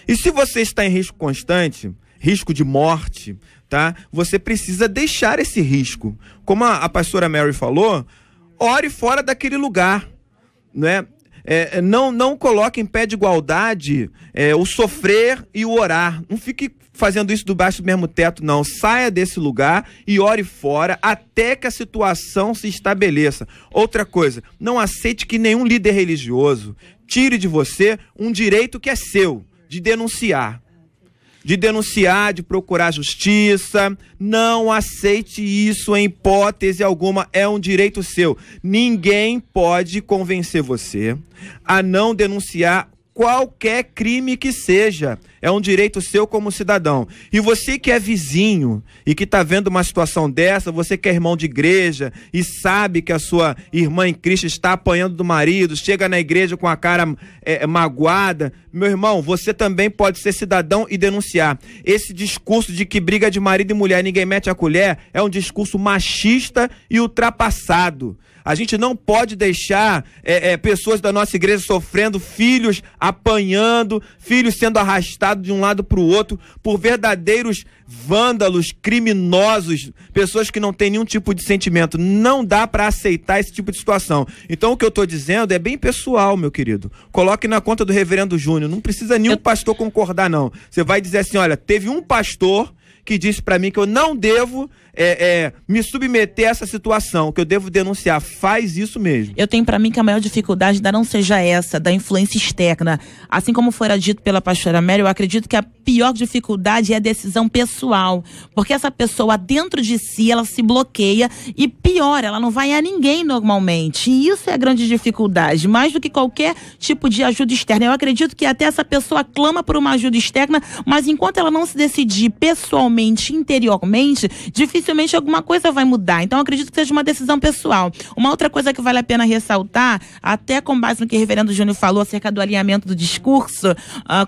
E se você está em risco constante, risco de morte, tá? Você precisa deixar esse risco. Como a pastora Mary falou, ore fora daquele lugar, né? Não coloque em pé de igualdade o sofrer e o orar. Não fique fazendo isso debaixo do mesmo teto, não. Saia desse lugar e ore fora até que a situação se estabeleça. Outra coisa, não aceite que nenhum líder religioso tire de você um direito que é seu, de denunciar, de procurar justiça. Não aceite isso em hipótese alguma, é um direito seu. Ninguém pode convencer você a não denunciar qualquer crime que seja. É um direito seu como cidadão. E você que é vizinho e que está vendo uma situação dessa, você que é irmão de igreja e sabe que a sua irmã em Cristo está apanhando do marido, chega na igreja com a cara magoada, meu irmão, você também pode ser cidadão e denunciar. Esse discurso de que briga de marido e mulher ninguém mete a colher é um discurso machista e ultrapassado. A gente não pode deixar pessoas da nossa igreja sofrendo, filhos apanhando, filhos sendo arrastados de um lado para o outro por verdadeiros vândalos, criminosos, pessoas que não têm nenhum tipo de sentimento. Não dá para aceitar esse tipo de situação. Então o que eu estou dizendo é bem pessoal, meu querido. Coloque na conta do reverendo Júnior. Não precisa nenhum pastor concordar, não. Você vai dizer assim: olha, teve um pastor que disse para mim que eu não devo me submeter a essa situação, que eu devo denunciar. Faz isso mesmo. Eu tenho para mim que a maior dificuldade ainda não seja essa, da influência externa. Assim como fora dito pela pastora Mary, eu acredito que a pior dificuldade é a decisão pessoal. Porque essa pessoa dentro de si, ela se bloqueia e pior, ela não vai a ninguém normalmente. E isso é a grande dificuldade, mais do que qualquer tipo de ajuda externa. Eu acredito que até essa pessoa clama por uma ajuda externa, mas enquanto ela não se decidir pessoalmente, interiormente, dificilmente alguma coisa vai mudar. Então eu acredito que seja uma decisão pessoal. Uma outra coisa que vale a pena ressaltar, até com base no que o reverendo Júnior falou acerca do alinhamento do discurso,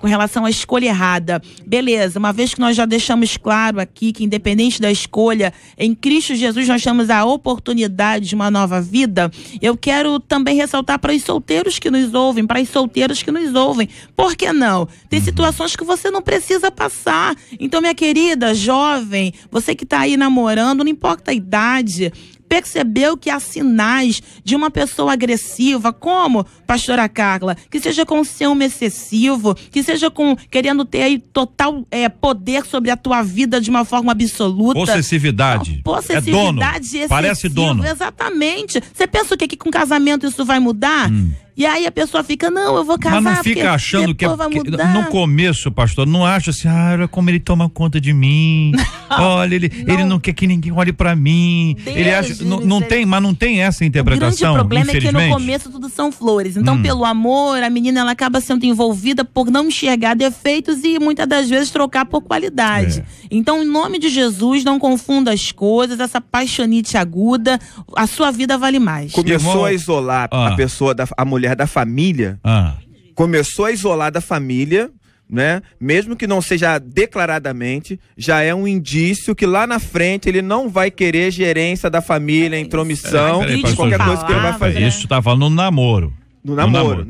com relação à escolha errada. beleza, uma vez que nós já deixamos claro aqui que independente da escolha, em Cristo Jesus nós temos a oportunidade de uma nova vida, eu quero também ressaltar para os solteiros que nos ouvem, para as solteiras que nos ouvem, por que não? Tem situações que você não precisa passar. Então, minha querida, jovem, você que está aí namorando, não importa a idade, percebeu que há sinais de uma pessoa agressiva, como, pastora Carla, que seja com ciúme excessivo, que seja querendo ter aí total poder sobre a tua vida de uma forma absoluta. Possessividade. Possessividade dono. excessiva. Parece dono. Exatamente. Você pensa o quê? Que com casamento isso vai mudar? E aí a pessoa fica, não, eu vou casar. Mas não fica achando que vai mudar. No começo, pastor, não acha assim, olha como ele toma conta de mim. Olha, ele não quer que ninguém olhe pra mim. Ele acha, mas não tem essa interpretação. O grande problema é que no começo tudo são flores. Então, pelo amor, a menina ela acaba sendo envolvida por não enxergar defeitos e muitas das vezes trocar por qualidade. Então, em nome de Jesus, não confunda as coisas, essa paixonite aguda, a sua vida vale mais. Começou a isolar a pessoa, a mulher da família, começou a isolar da família, né? Mesmo que não seja declaradamente, já é um indício que lá na frente ele não vai querer gerência da família, intromissão, qualquer coisa que ele vai fazer. Isso tá falando no namoro. No namoro.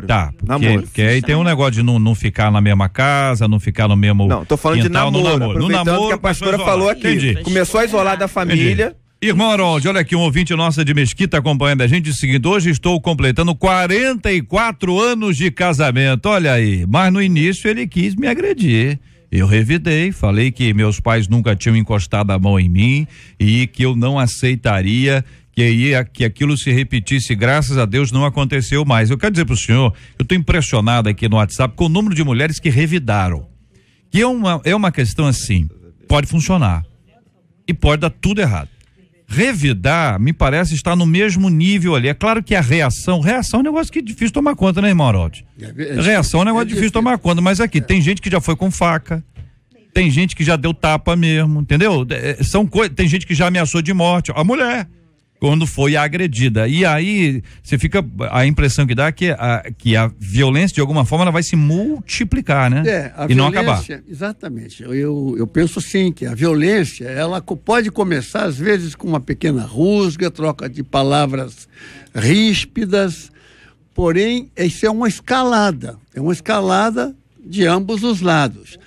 Tá, porque aí tem um negócio de não ficar na mesma casa, não ficar no mesmo. Não, tô falando quintal, de namoro. No namoro que a pastora falou aqui. Entendi. Começou a isolar da família. Entendi. Irmão Harold, olha aqui, um ouvinte nossa de Mesquita acompanhando a gente, diz o seguinte: hoje estou completando 44 anos de casamento, olha aí, mas no início ele quis me agredir. Eu revidei, falei que meus pais nunca tinham encostado a mão em mim e que eu não aceitaria que aquilo se repetisse. Graças a Deus não aconteceu mais. Eu quero dizer pro senhor, eu estou impressionado aqui no WhatsApp com o número de mulheres que revidaram. Que é uma questão assim, pode funcionar e pode dar tudo errado. Revidar, me parece, estar no mesmo nível ali. É claro que a reação é um negócio que é difícil tomar conta, né, irmão Harold? Reação é um negócio difícil tomar conta, mas aqui tem gente que já foi com faca, tem gente que já deu tapa mesmo, entendeu? Tem gente que já ameaçou de morte, a mulher, quando foi agredida. E aí, você fica, a impressão que dá é que a violência, de alguma forma, ela vai se multiplicar, né? E não acabar. Exatamente. Eu penso assim, que a violência, ela pode começar, às vezes, com uma pequena rusga, troca de palavras ríspidas, porém, isso é uma escalada de ambos os lados.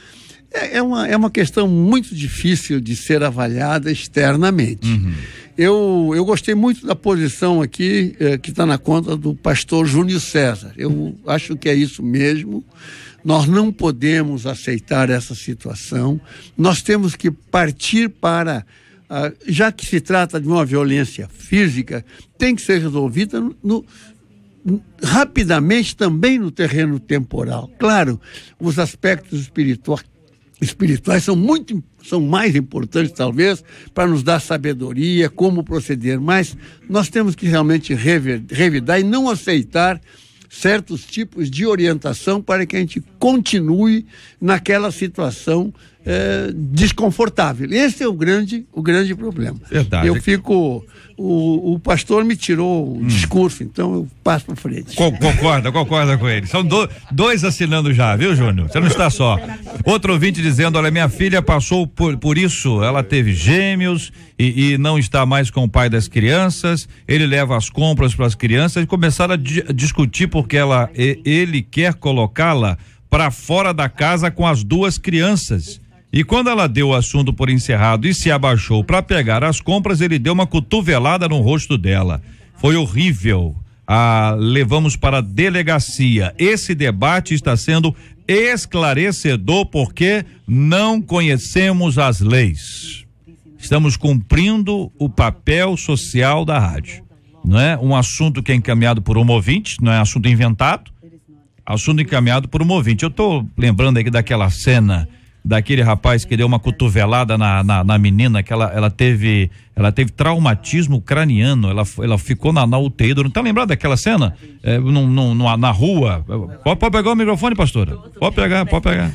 É uma questão muito difícil de ser avaliada externamente. Eu gostei muito da posição aqui que está na conta do pastor Júnior César. Eu acho que é isso mesmo. Nós não podemos aceitar essa situação. Nós temos que partir para, já que se trata de uma violência física, tem que ser resolvida rapidamente também no terreno temporal. Claro, os aspectos espirituais são mais importantes, talvez, para nos dar sabedoria, como proceder, mas nós temos que realmente revidar e não aceitar certos tipos de orientação para que a gente continue naquela situação desconfortável. Esse é o grande problema. Verdade. O pastor me tirou o discurso, então eu passo para frente. Concorda com ele. São dois assinando já, viu, Júnior? Você não está só. Outro ouvinte dizendo: olha, minha filha passou por isso, ela teve gêmeos e não está mais com o pai das crianças, ele leva as compras para as crianças e começaram a discutir porque ele quer colocá-la para fora da casa com as duas crianças. E quando ela deu o assunto por encerrado e se abaixou para pegar as compras, ele deu uma cotovelada no rosto dela. Foi horrível. Levamos para a delegacia. Esse debate está sendo esclarecedor porque não conhecemos as leis. Estamos cumprindo o papel social da rádio. Não é um assunto que é encaminhado por um ouvinte, não é assunto inventado. Assunto encaminhado por um ouvinte. Eu estou lembrando aqui daquela cena daquele rapaz que deu uma cotovelada na menina, que ela teve traumatismo craniano, ela ficou na UTI. Não tá lembrado daquela cena? Na rua. Pode pegar o microfone, pastora? Pode pegar.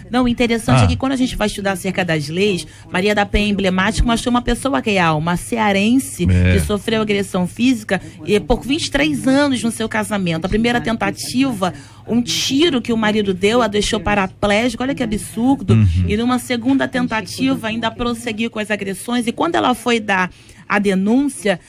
Não, o interessante é que quando a gente vai estudar acerca das leis, Maria da Penha é emblemática, mas foi uma pessoa real, uma cearense que sofreu agressão física por 23 anos no seu casamento. A primeira tentativa, Um tiro que o marido deu a deixou paraplégico, olha que absurdo. E numa segunda tentativa ainda prosseguiu com as agressões. E quando ela foi dar a denúncia,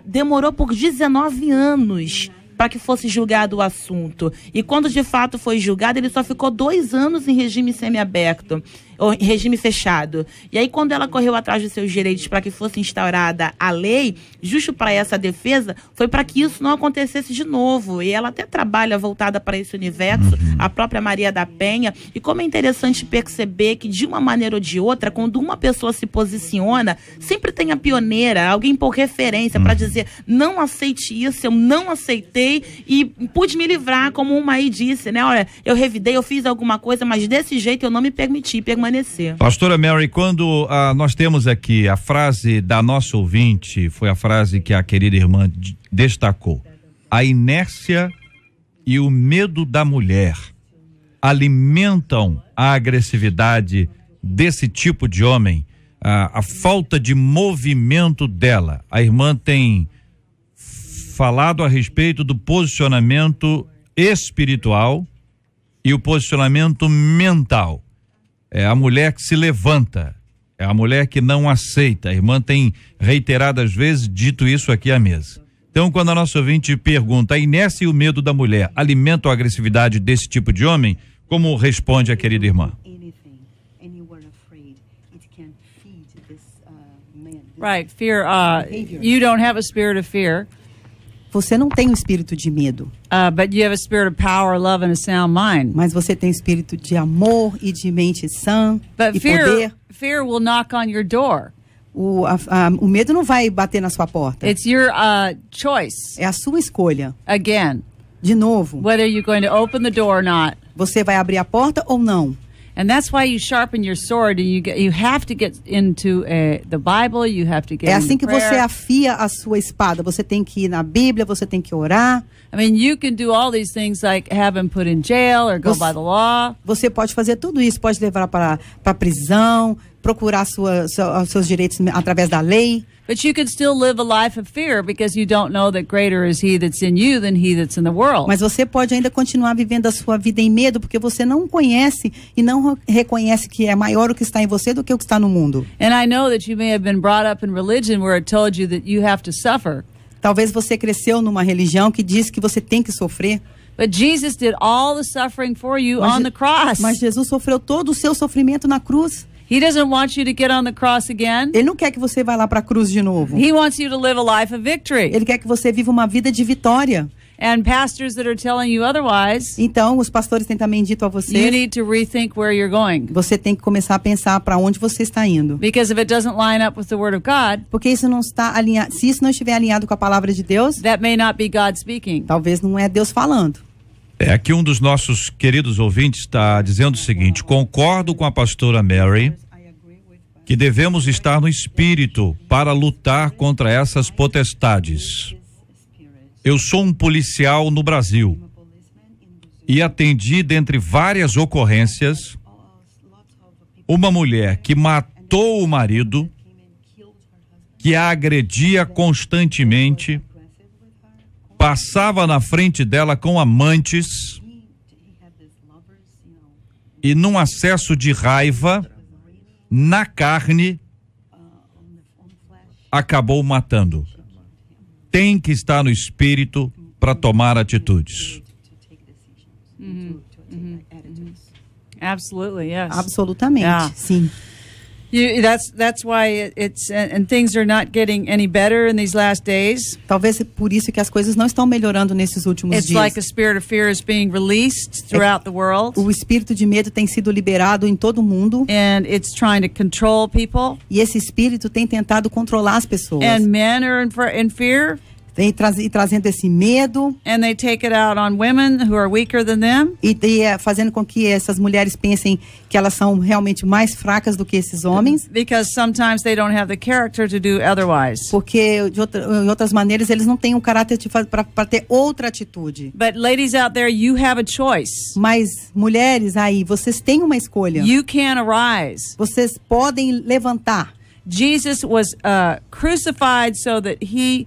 demorou por 19 anos para que fosse julgado o assunto. E quando de fato foi julgado, ele só ficou 2 anos em regime semiaberto, ou em regime fechado. E aí, quando ela correu atrás dos seus direitos para que fosse instaurada a lei, justo para essa defesa, foi para que isso não acontecesse de novo. E ela até trabalha voltada para esse universo, a própria Maria da Penha. E como é interessante perceber que, de uma maneira ou de outra, quando uma pessoa se posiciona, sempre tem a pioneira, alguém por referência, para dizer, não aceite isso, eu não aceitei e pude me livrar, como uma aí disse, né? Olha, eu revidei, eu fiz alguma coisa, mas desse jeito eu não me permiti permanecer. Pastora Mary, quando nós temos aqui a frase da nossa ouvinte, foi a frase que a querida irmã destacou: a inércia e o medo da mulher alimentam a agressividade desse tipo de homem, a falta de movimento dela. A irmã tem falado a respeito do posicionamento espiritual e o posicionamento mental. É a mulher que se levanta, é a mulher que não aceita. A irmã tem reiteradas vezes dito isso aqui à mesa. Então, quando a nossa ouvinte pergunta, a inércia e o medo da mulher alimentam a agressividade desse tipo de homem, como responde a querida irmã? Right, fear. You don't have a spirit of fear. Você não tem um espírito de medo. But you have a spirit of power, love, and a sound mind. Mas você tem espírito de amor e de mente sã e poder. Fear will knock on your door. O medo não vai bater na sua porta. It's your choice. É a sua escolha. Again. De novo. Whether you're going to open the door or not. Você vai abrir a porta ou não? And that's why you sharpen your sword, and you have to get into the Bible, you have to get É assim into que você afia a sua espada. Você tem que ir na Bíblia, você tem que orar. I mean, you can do all these things like have him put in jail or go by the law. Você pode fazer tudo isso, pode levar para prisão, procurar seus direitos através da lei. But you could still live a life of fear because you don't know that greater is he that's in you than he that's in the world. Mas você pode ainda continuar vivendo a sua vida em medo porque você não conhece e não reconhece que é maior o que está em você do que o que está no mundo. And I know that you may have been brought up in religion where it told you that you have to suffer. Talvez você cresceu numa religião que diz que você tem que sofrer. But Jesus did all the suffering for you on the cross. Mas Jesus sofreu todo o seu sofrimento na cruz. He doesn't want you to get on the cross again. Ele não quer que você vá lá para a cruz de novo. He wants you to live a life of victory. Ele quer que você viva uma vida de vitória. And pastors that are telling you otherwise, então, os pastores têm também dito a você, you need to rethink where you're going. Você tem que começar a pensar para onde você está indo. Because if it doesn't line up with the word of God, porque isso não está alinhado, se isso não estiver alinhado com a palavra de Deus, that may not be God speaking. Talvez não é Deus falando. Aqui um dos nossos queridos ouvintes está dizendo o seguinte: concordo com a pastora Mary que devemos estar no espírito para lutar contra essas potestades. Eu sou um policial no Brasil e atendi, dentre várias ocorrências, uma mulher que matou o marido, que a agredia constantemente, passava na frente dela com amantes e, num acesso de raiva, na carne, acabou matando. Tem que estar no espírito para tomar atitudes. Absolutely, yes. Absolutamente, sim. That's why it's and things are not getting any better in these last days. Talvez por isso que as coisas não estão melhorando nesses últimos dias. It's like a spirit of fear is being released throughout the world. O espírito de medo tem sido liberado em todo o mundo. And it's trying to control people. E esse espírito tem tentado controlar as pessoas. And men are in fear. Vem trazendo esse medo. And they take it out on women who are weaker than them. E fazendo com que essas mulheres pensem que elas são realmente mais fracas do que esses homens. Because sometimes they don't have the character to do otherwise. Porque em outras maneiras eles não têm o caráter para ter outra atitude. But ladies out there, you have a choice. Mas mulheres aí, vocês têm uma escolha. You can arise. Vocês podem levantar. Jesus was crucified so that he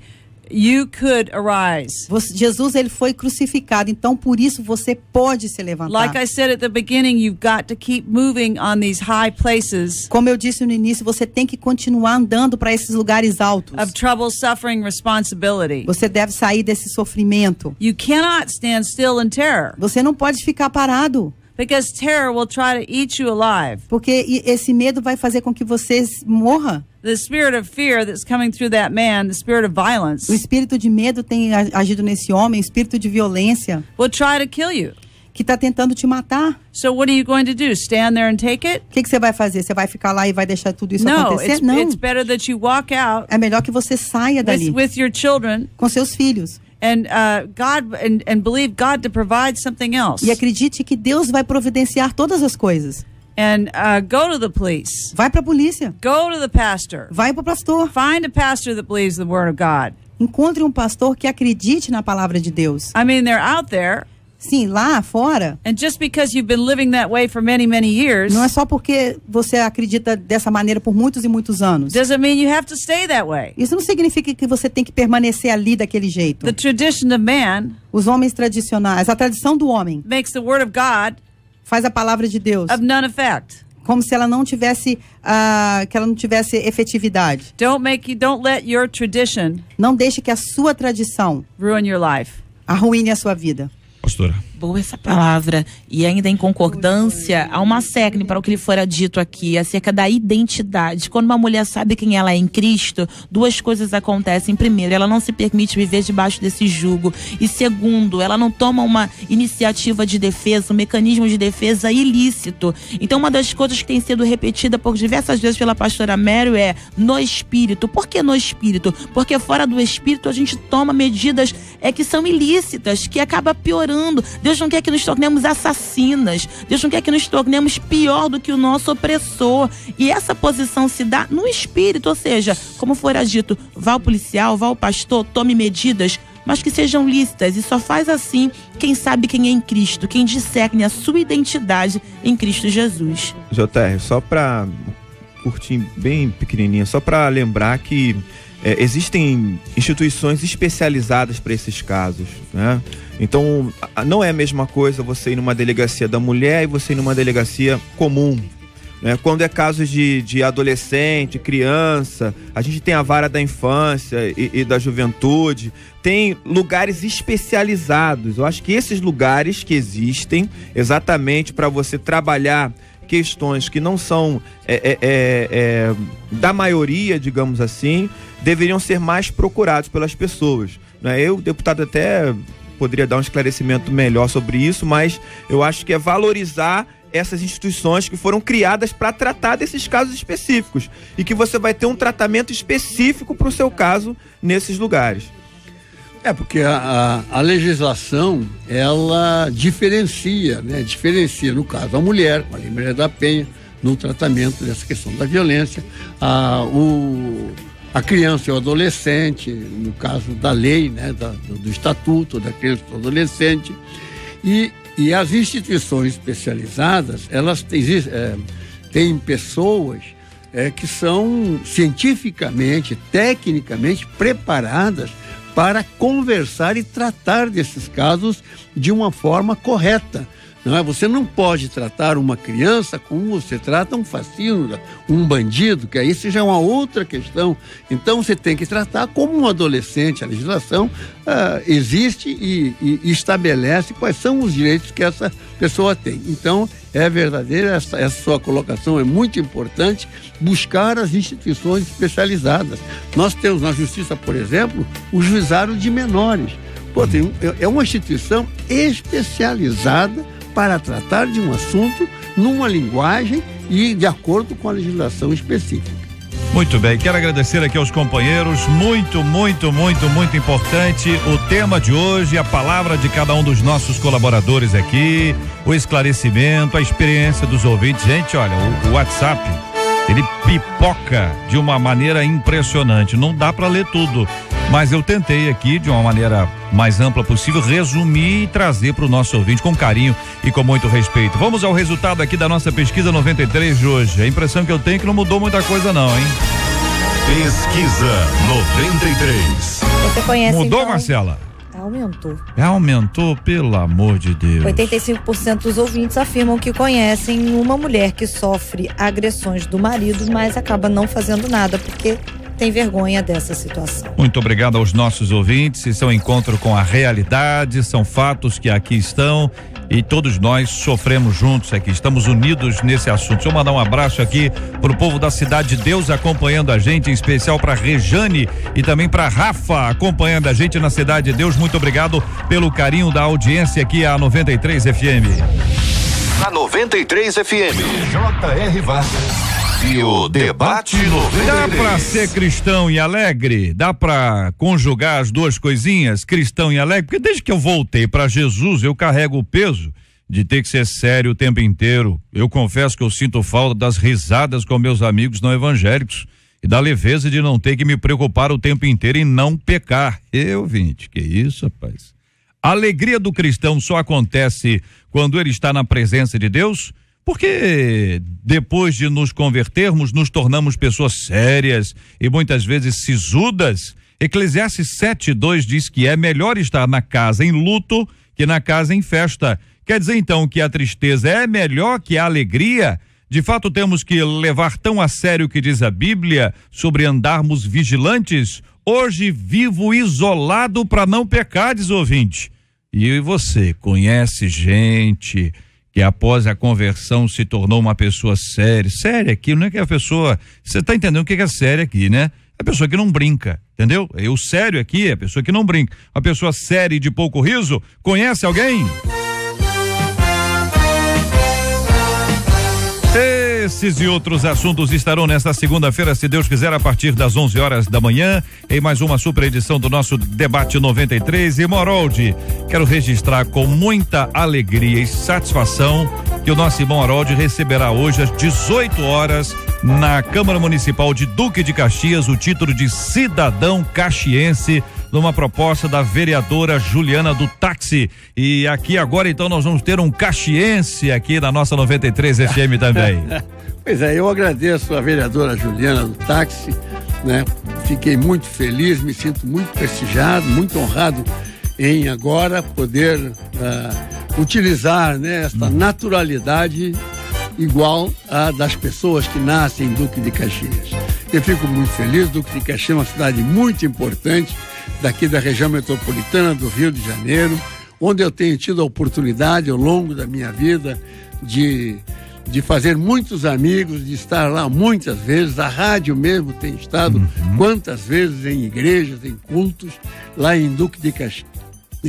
you could arise. Jesus, ele foi crucificado, então por isso você pode se levantar. Like I said at the beginning, you've got to keep moving on these high places. Como eu disse no início, você tem que continuar andando para esses lugares altos. Of trouble, suffering, responsibility. Você deve sair desse sofrimento. You cannot stand still in terror. Você não pode ficar parado. Because terror will try to eat you alive. Porque esse medo vai fazer com que você morra. The spirit of fear that's coming through that man, the spirit of violence. O espírito de medo tem agido nesse homem, o espírito de violência. Will try to kill you. Que está tentando te matar. So what are you going to do? Stand there and take it? O que você vai fazer? Você vai ficar lá e vai deixar tudo isso acontecer? Não, it's better that you walk out. É melhor que você saia dali. With your children. Com seus filhos. And believe God to provide something else. E acredite que Deus vai providenciar todas as coisas. And go to the police. Vai para a polícia. Go to the pastor. Vai para o pastor. Find a pastor that believes the word of God. Encontre um pastor que acredite na palavra de Deus. I mean, they're out there. Sim, lá fora. And just because you've been living that way for many, many years. Não é só porque você acredita dessa maneira por muitos e muitos anos. Doesn't mean you have to stay that way. Isso não significa que você tem que permanecer ali daquele jeito. The tradition of man. Os homens tradicionais, a tradição do homem. Makes the word of God. Faz a palavra de Deus. Of none effect. Como se ela não tivesse efetividade. Don't let your tradition. Não deixe que a sua tradição ruin your life. Arruine a sua vida. Pastora. Boa essa palavra. E ainda em concordância, há uma série para o que lhe fora dito aqui, acerca da identidade. Quando uma mulher sabe quem ela é em Cristo, duas coisas acontecem. Primeiro, ela não se permite viver debaixo desse jugo. E segundo, ela não toma uma iniciativa de defesa, um mecanismo de defesa ilícito. Então, uma das coisas que tem sido repetida por diversas vezes pela pastora Mary é no espírito. Por que no espírito? Porque fora do espírito a gente toma medidas que são ilícitas, que acaba piorando. Deus não quer que nos tornemos assassinas. Deus não quer que nos tornemos pior do que o nosso opressor. E essa posição se dá no espírito, ou seja, como fora dito, vá ao policial, vá ao pastor, tome medidas, mas que sejam lícitas. E só faz assim quem sabe quem é em Cristo, quem discerne a sua identidade em Cristo Jesus. JR, só para curtir bem pequenininha, só para lembrar que existem instituições especializadas para esses casos, né? Então, não é a mesma coisa você ir numa delegacia da mulher e você ir numa delegacia comum, né? Quando é casos de adolescente, criança, a gente tem a vara da infância e da juventude, tem lugares especializados. Eu acho que esses lugares que existem exatamente para você trabalhar questões que não são da maioria, digamos assim, deveriam ser mais procurados pelas pessoas, né? Eu, deputado, até poderia dar um esclarecimento melhor sobre isso, mas eu acho que é valorizar essas instituições que foram criadas para tratar desses casos específicos e que você vai ter um tratamento específico para o seu caso nesses lugares. Porque a legislação, ela diferencia, né? Diferencia, no caso, a mulher, com a Lei Maria da Penha, no tratamento dessa questão da violência, a criança e o adolescente, no caso da lei, né? Do estatuto da criança e do adolescente, e as instituições especializadas, elas têm pessoas que são cientificamente, tecnicamente preparadas para conversar e tratar desses casos de uma forma correta. Não é? Você não pode tratar uma criança como você trata um fascínora, um bandido, que aí já é uma outra questão. Então você tem que tratar como um adolescente. A legislação existe e estabelece quais são os direitos que essa pessoa tem. Então é verdadeira, essa sua colocação é muito importante, buscar as instituições especializadas. Nós temos na Justiça, por exemplo, o Juizado de Menores. É uma instituição especializada para tratar de um assunto numa linguagem e de acordo com a legislação específica. Muito bem, quero agradecer aqui aos companheiros, muito importante o tema de hoje, a palavra de cada um dos nossos colaboradores aqui, o esclarecimento, a experiência dos ouvintes. Gente, olha, o WhatsApp, ele pipoca de uma maneira impressionante, não dá para ler tudo, mas eu tentei aqui, de uma maneira mais ampla possível, resumir e trazer para o nosso ouvinte com carinho e com muito respeito. Vamos ao resultado aqui da nossa pesquisa 93 de hoje. A impressão que eu tenho é que não mudou muita coisa não, hein? Pesquisa 93. Você conhece, Mudou, então? Marcela? Aumentou, pelo amor de Deus. 85% dos ouvintes afirmam que conhecem uma mulher que sofre agressões do marido, mas acaba não fazendo nada porque tem vergonha dessa situação. Muito obrigado aos nossos ouvintes. Isso é um encontro com a realidade, são fatos que aqui estão e todos nós sofremos juntos aqui, estamos unidos nesse assunto. Deixa eu mandar um abraço aqui pro povo da Cidade de Deus acompanhando a gente, em especial para Rejane e também para Rafa acompanhando a gente na Cidade de Deus. Muito obrigado pelo carinho da audiência aqui à 93 FM. Na 93 FM, J.R. Vargas. E o Debate 93. Dá pra ser cristão e alegre? Dá pra conjugar as duas coisinhas, cristão e alegre? Porque desde que eu voltei pra Jesus, eu carrego o peso de ter que ser sério o tempo inteiro. Eu confesso que eu sinto falta das risadas com meus amigos não evangélicos e da leveza de não ter que me preocupar o tempo inteiro em não pecar. Ouvinte, que isso, rapaz? A alegria do cristão só acontece quando ele está na presença de Deus? Porque depois de nos convertermos, nos tornamos pessoas sérias e muitas vezes sisudas. Eclesiastes 7:2 diz que é melhor estar na casa em luto que na casa em festa. Quer dizer então que a tristeza é melhor que a alegria? De fato, temos que levar tão a sério o que diz a Bíblia sobre andarmos vigilantes? Hoje vivo isolado para não pecar, diz o ouvinte. E você conhece gente que após a conversão se tornou uma pessoa séria? Séria aqui, não é que a pessoa, você está entendendo o que é séria aqui, né? É a pessoa que não brinca, entendeu? E o sério aqui é a pessoa que não brinca. A pessoa séria e de pouco riso, conhece alguém? Esses e outros assuntos estarão nesta segunda-feira, se Deus quiser, a partir das 11 horas da manhã, em mais uma super edição do nosso Debate 93. E Moroldi, quero registrar com muita alegria e satisfação que o nosso irmão Harold receberá hoje às 18 horas na Câmara Municipal de Duque de Caxias o título de cidadão caxiense, numa proposta da vereadora Juliana do Táxi. E aqui agora então nós vamos ter um caxiense aqui na nossa 93 FM também. Pois é, eu agradeço a vereadora Juliana do Táxi, né? Fiquei muito feliz, me sinto muito prestigiado, muito honrado em agora poder utilizar, né, esta naturalidade igual a das pessoas que nascem em Duque de Caxias. Eu fico muito feliz. Duque de Caxias é uma cidade muito importante daqui da região metropolitana do Rio de Janeiro, onde eu tenho tido a oportunidade ao longo da minha vida de fazer muitos amigos, de estar lá muitas vezes. A rádio mesmo tem estado quantas vezes em igrejas, em cultos, lá em Duque de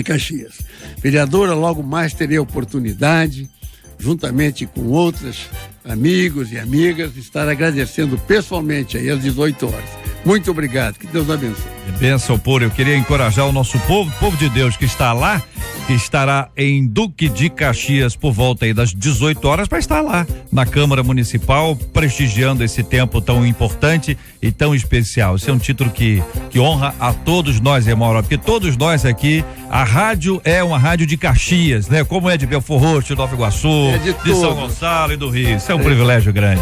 Caxias. Vereadora, logo mais terei a oportunidade, juntamente com outros amigos e amigas, de estar agradecendo pessoalmente aí às 18 horas. Muito obrigado, que Deus abençoe. Bênção, eu queria encorajar o nosso povo de Deus que está lá, que estará em Duque de Caxias por volta aí das 18 horas para estar lá na Câmara Municipal prestigiando esse tempo tão importante e tão especial. Esse é um título que honra a todos nós, irmão, porque todos nós aqui, a rádio é uma rádio de Caxias, né? Como é de Belfort Roxo, de Nova Iguaçu, de São Gonçalo e do Rio. Isso é um privilégio grande.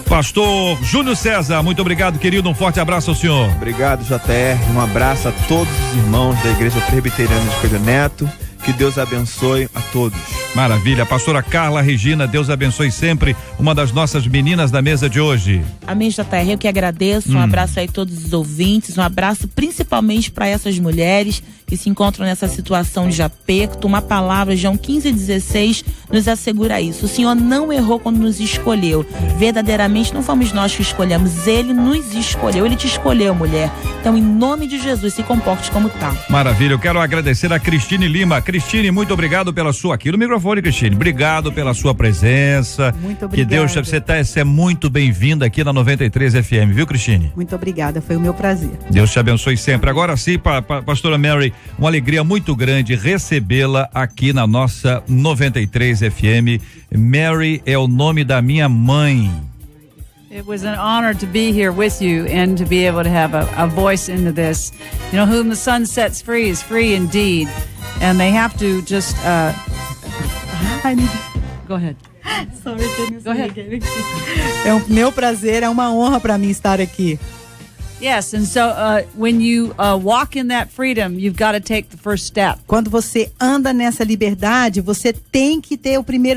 Pastor Júnior César, muito obrigado, querido, um forte abraço ao senhor. Obrigado, JR, um abraço a todos os irmãos da Igreja Presbiteriana de Coelho Neto, que Deus abençoe a todos. Maravilha, pastora Carla Regina, Deus abençoe sempre, uma das nossas meninas da mesa de hoje. Amém, JR, eu que agradeço, um abraço aí a todos os ouvintes, um abraço principalmente para essas mulheres que se encontram nessa situação de aperto. Uma palavra, João 15:16, nos assegura isso. O Senhor não errou quando nos escolheu. Verdadeiramente não fomos nós que escolhemos, Ele nos escolheu. Ele te escolheu, mulher. Então, em nome de Jesus, se comporte como tal. Maravilha, eu quero agradecer a Cristine Lima. Cristine, muito obrigado pela sua, aqui no microfone, Cristine, obrigado pela sua presença. Muito obrigada. Que Deus, você é muito bem-vinda aqui na 93 FM, viu, Cristine? Muito obrigada, foi o meu prazer. Deus te abençoe sempre. Agora sim, pastora Mary, uma alegria muito grande recebê-la aqui na nossa 93 FM. Mary é o nome da minha mãe. It was an honor to be here with you and to be able to have a voice into this. You know, whom the Son sets free is free indeed. And they have to just, go ahead. Sorry, Go ahead. É um meu prazer, é uma honra para mim estar aqui. Yes, and so when you walk in that freedom, you've got to take the first step. Quando você anda nessa liberdade, você tem que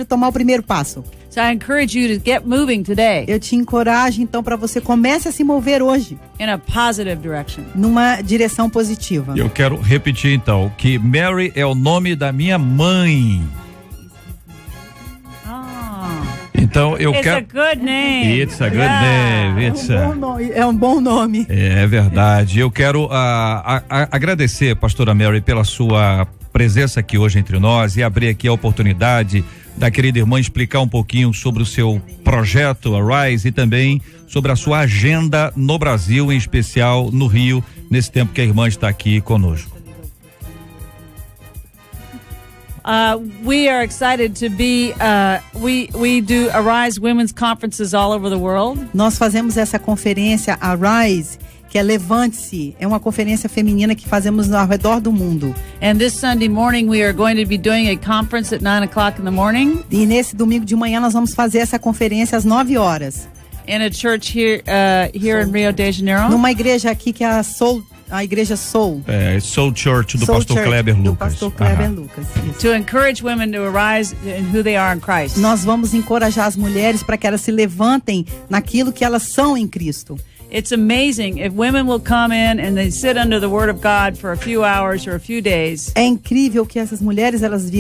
tomar o primeiro passo. So I encourage you to get moving today. Eu te encorajo então para você comece a se mover hoje. In a positive direction. Numa direção positiva. Eu quero repetir então que Mary é o nome da minha mãe. Então eu quero. It's a good name. It's a good name. É um bom nome. É verdade. Eu quero agradecer, pastora Mary, pela sua presença aqui hoje entre nós e abrir aqui a oportunidade da querida irmã explicar um pouquinho sobre o seu projeto Arise e também sobre a sua agenda no Brasil, em especial no Rio, nesse tempo que a irmã está aqui conosco. We are excited to be, we do Arise Women's Conferences all over the world. Nós fazemos essa conferência Arise, que é Levante-se, é uma conferência feminina que fazemos ao redor do mundo. And this Sunday morning we are going to be doing a conference at 9:00 in the morning. E nesse domingo de manhã nós vamos fazer essa conferência às 9 horas. In a church here in Rio de Janeiro. Numa igreja aqui que é a igreja Soul. Soul Church do pastor Kleber Lucas. Do pastor Kleber Lucas. Isso. To encourage women to arise in who they are in Christ. Nós vamos encorajar as mulheres para que elas se levantem naquilo que elas são em Cristo. It's amazing if women will come in and they sit under the word of God for a few hours or a few days. É incrível que essas mulheres, elas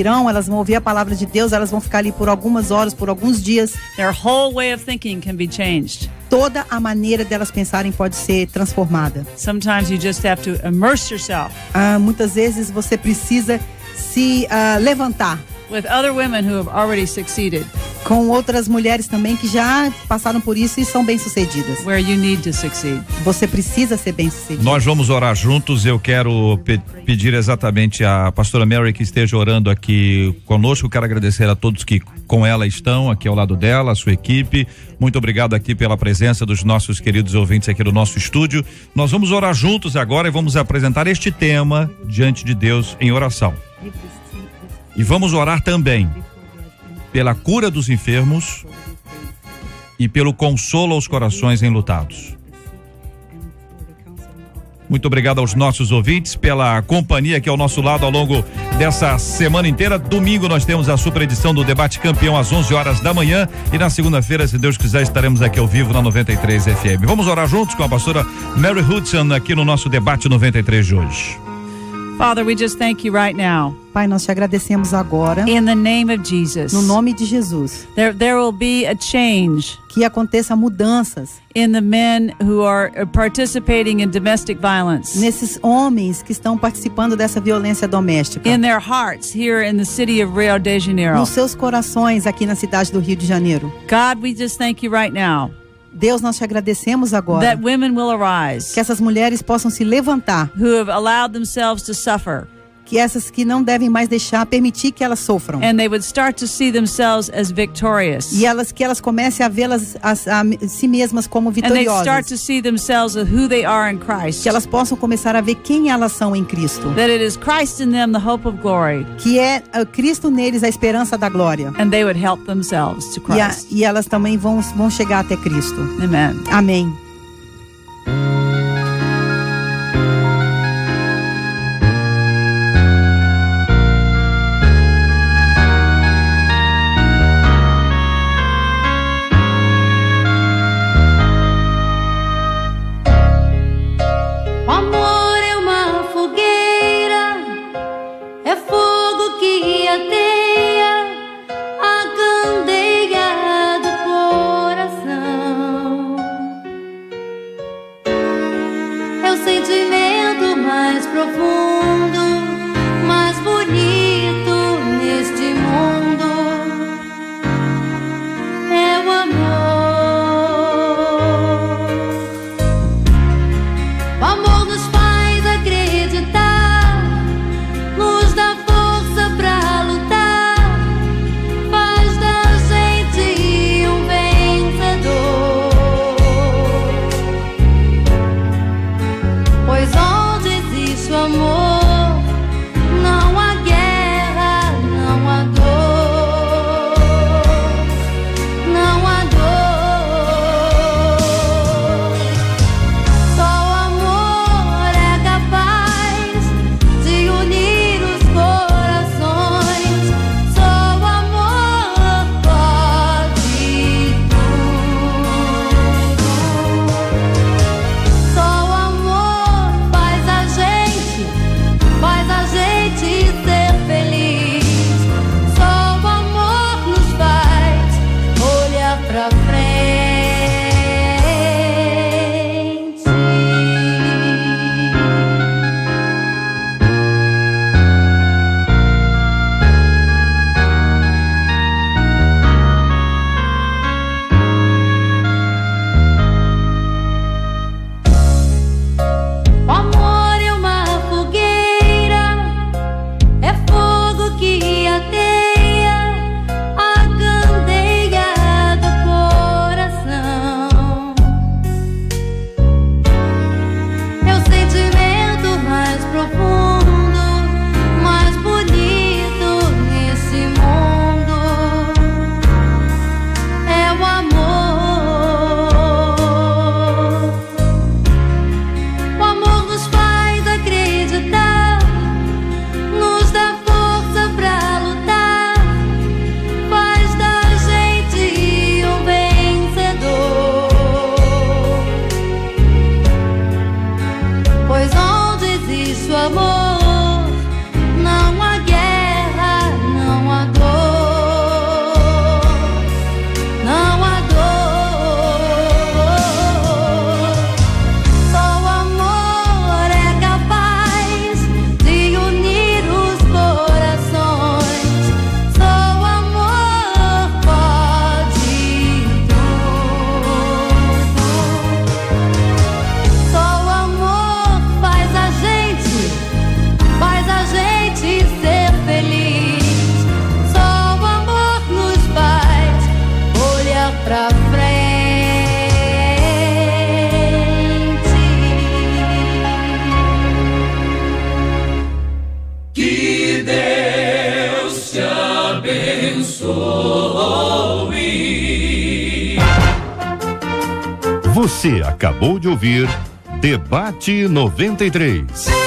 vão ouvir a palavra de Deus, elas vão ficar ali por algumas horas, por alguns dias. Their whole way of thinking can be changed. Toda a maneira delas pensarem pode ser transformada. Sometimes you just have to immerse yourself. Muitas vezes você precisa se levantar. With other women who have already succeeded. Com outras mulheres também que já passaram por isso e são bem-sucedidas. Where you need to succeed. Você precisa ser bem-sucedido. Nós vamos orar juntos. Eu quero pedir exatamente à pastora Mary que esteja orando aqui conosco. Quero agradecer a todos que com ela estão aqui ao lado dela, a sua equipe. Muito obrigado aqui pela presença dos nossos queridos ouvintes aqui do nosso estúdio. Nós vamos orar juntos agora e vamos apresentar este tema diante de Deus em oração. E vamos orar também pela cura dos enfermos e pelo consolo aos corações enlutados. Muito obrigado aos nossos ouvintes pela companhia aqui ao nosso lado ao longo dessa semana inteira. Domingo nós temos a super edição do Debate Campeão às 11 horas da manhã e na segunda-feira, se Deus quiser, estaremos aqui ao vivo na 93 FM. Vamos orar juntos com a pastora Mary Hudson aqui no nosso Debate 93 de hoje. Father, we just thank you right now. Pai, nós te agradecemos agora. In the name of Jesus. No nome de Jesus. There will be a change. Que aconteça mudanças. In the men who are participating in domestic violence. Nesses homens que estão participando dessa violência doméstica. In their hearts here in the city of Rio de Janeiro. Nos seus corações aqui na cidade do Rio de Janeiro. God, we just thank you right now. Deus, nós te agradecemos agora. That women will arise. Que essas mulheres possam se levantar. Who have allowed themselves to suffer. Que essas que não devem mais permitir que elas sofram. And they would start to see themselves as victorious. E que elas comecem a vê-las a si mesmas como vitoriosas. And they start to see themselves as who they are in Christ. Que elas possam começar a ver quem elas são em Cristo. That it is Christ in them the hope of glory. Que é Cristo neles a esperança da glória. And they would help themselves to Christ. E elas também vão chegar até Cristo. Amen. Amém. Pois onde existe o amor isso, amor, não há guerra, não há dor, não há dor. Só o amor é capaz de unir os corações. Só o amor pode tudo. Só o amor faz a gente ser feliz. Só o amor nos faz olhar pra frente. Que Deus te abençoe. Você acabou de ouvir Debate 93.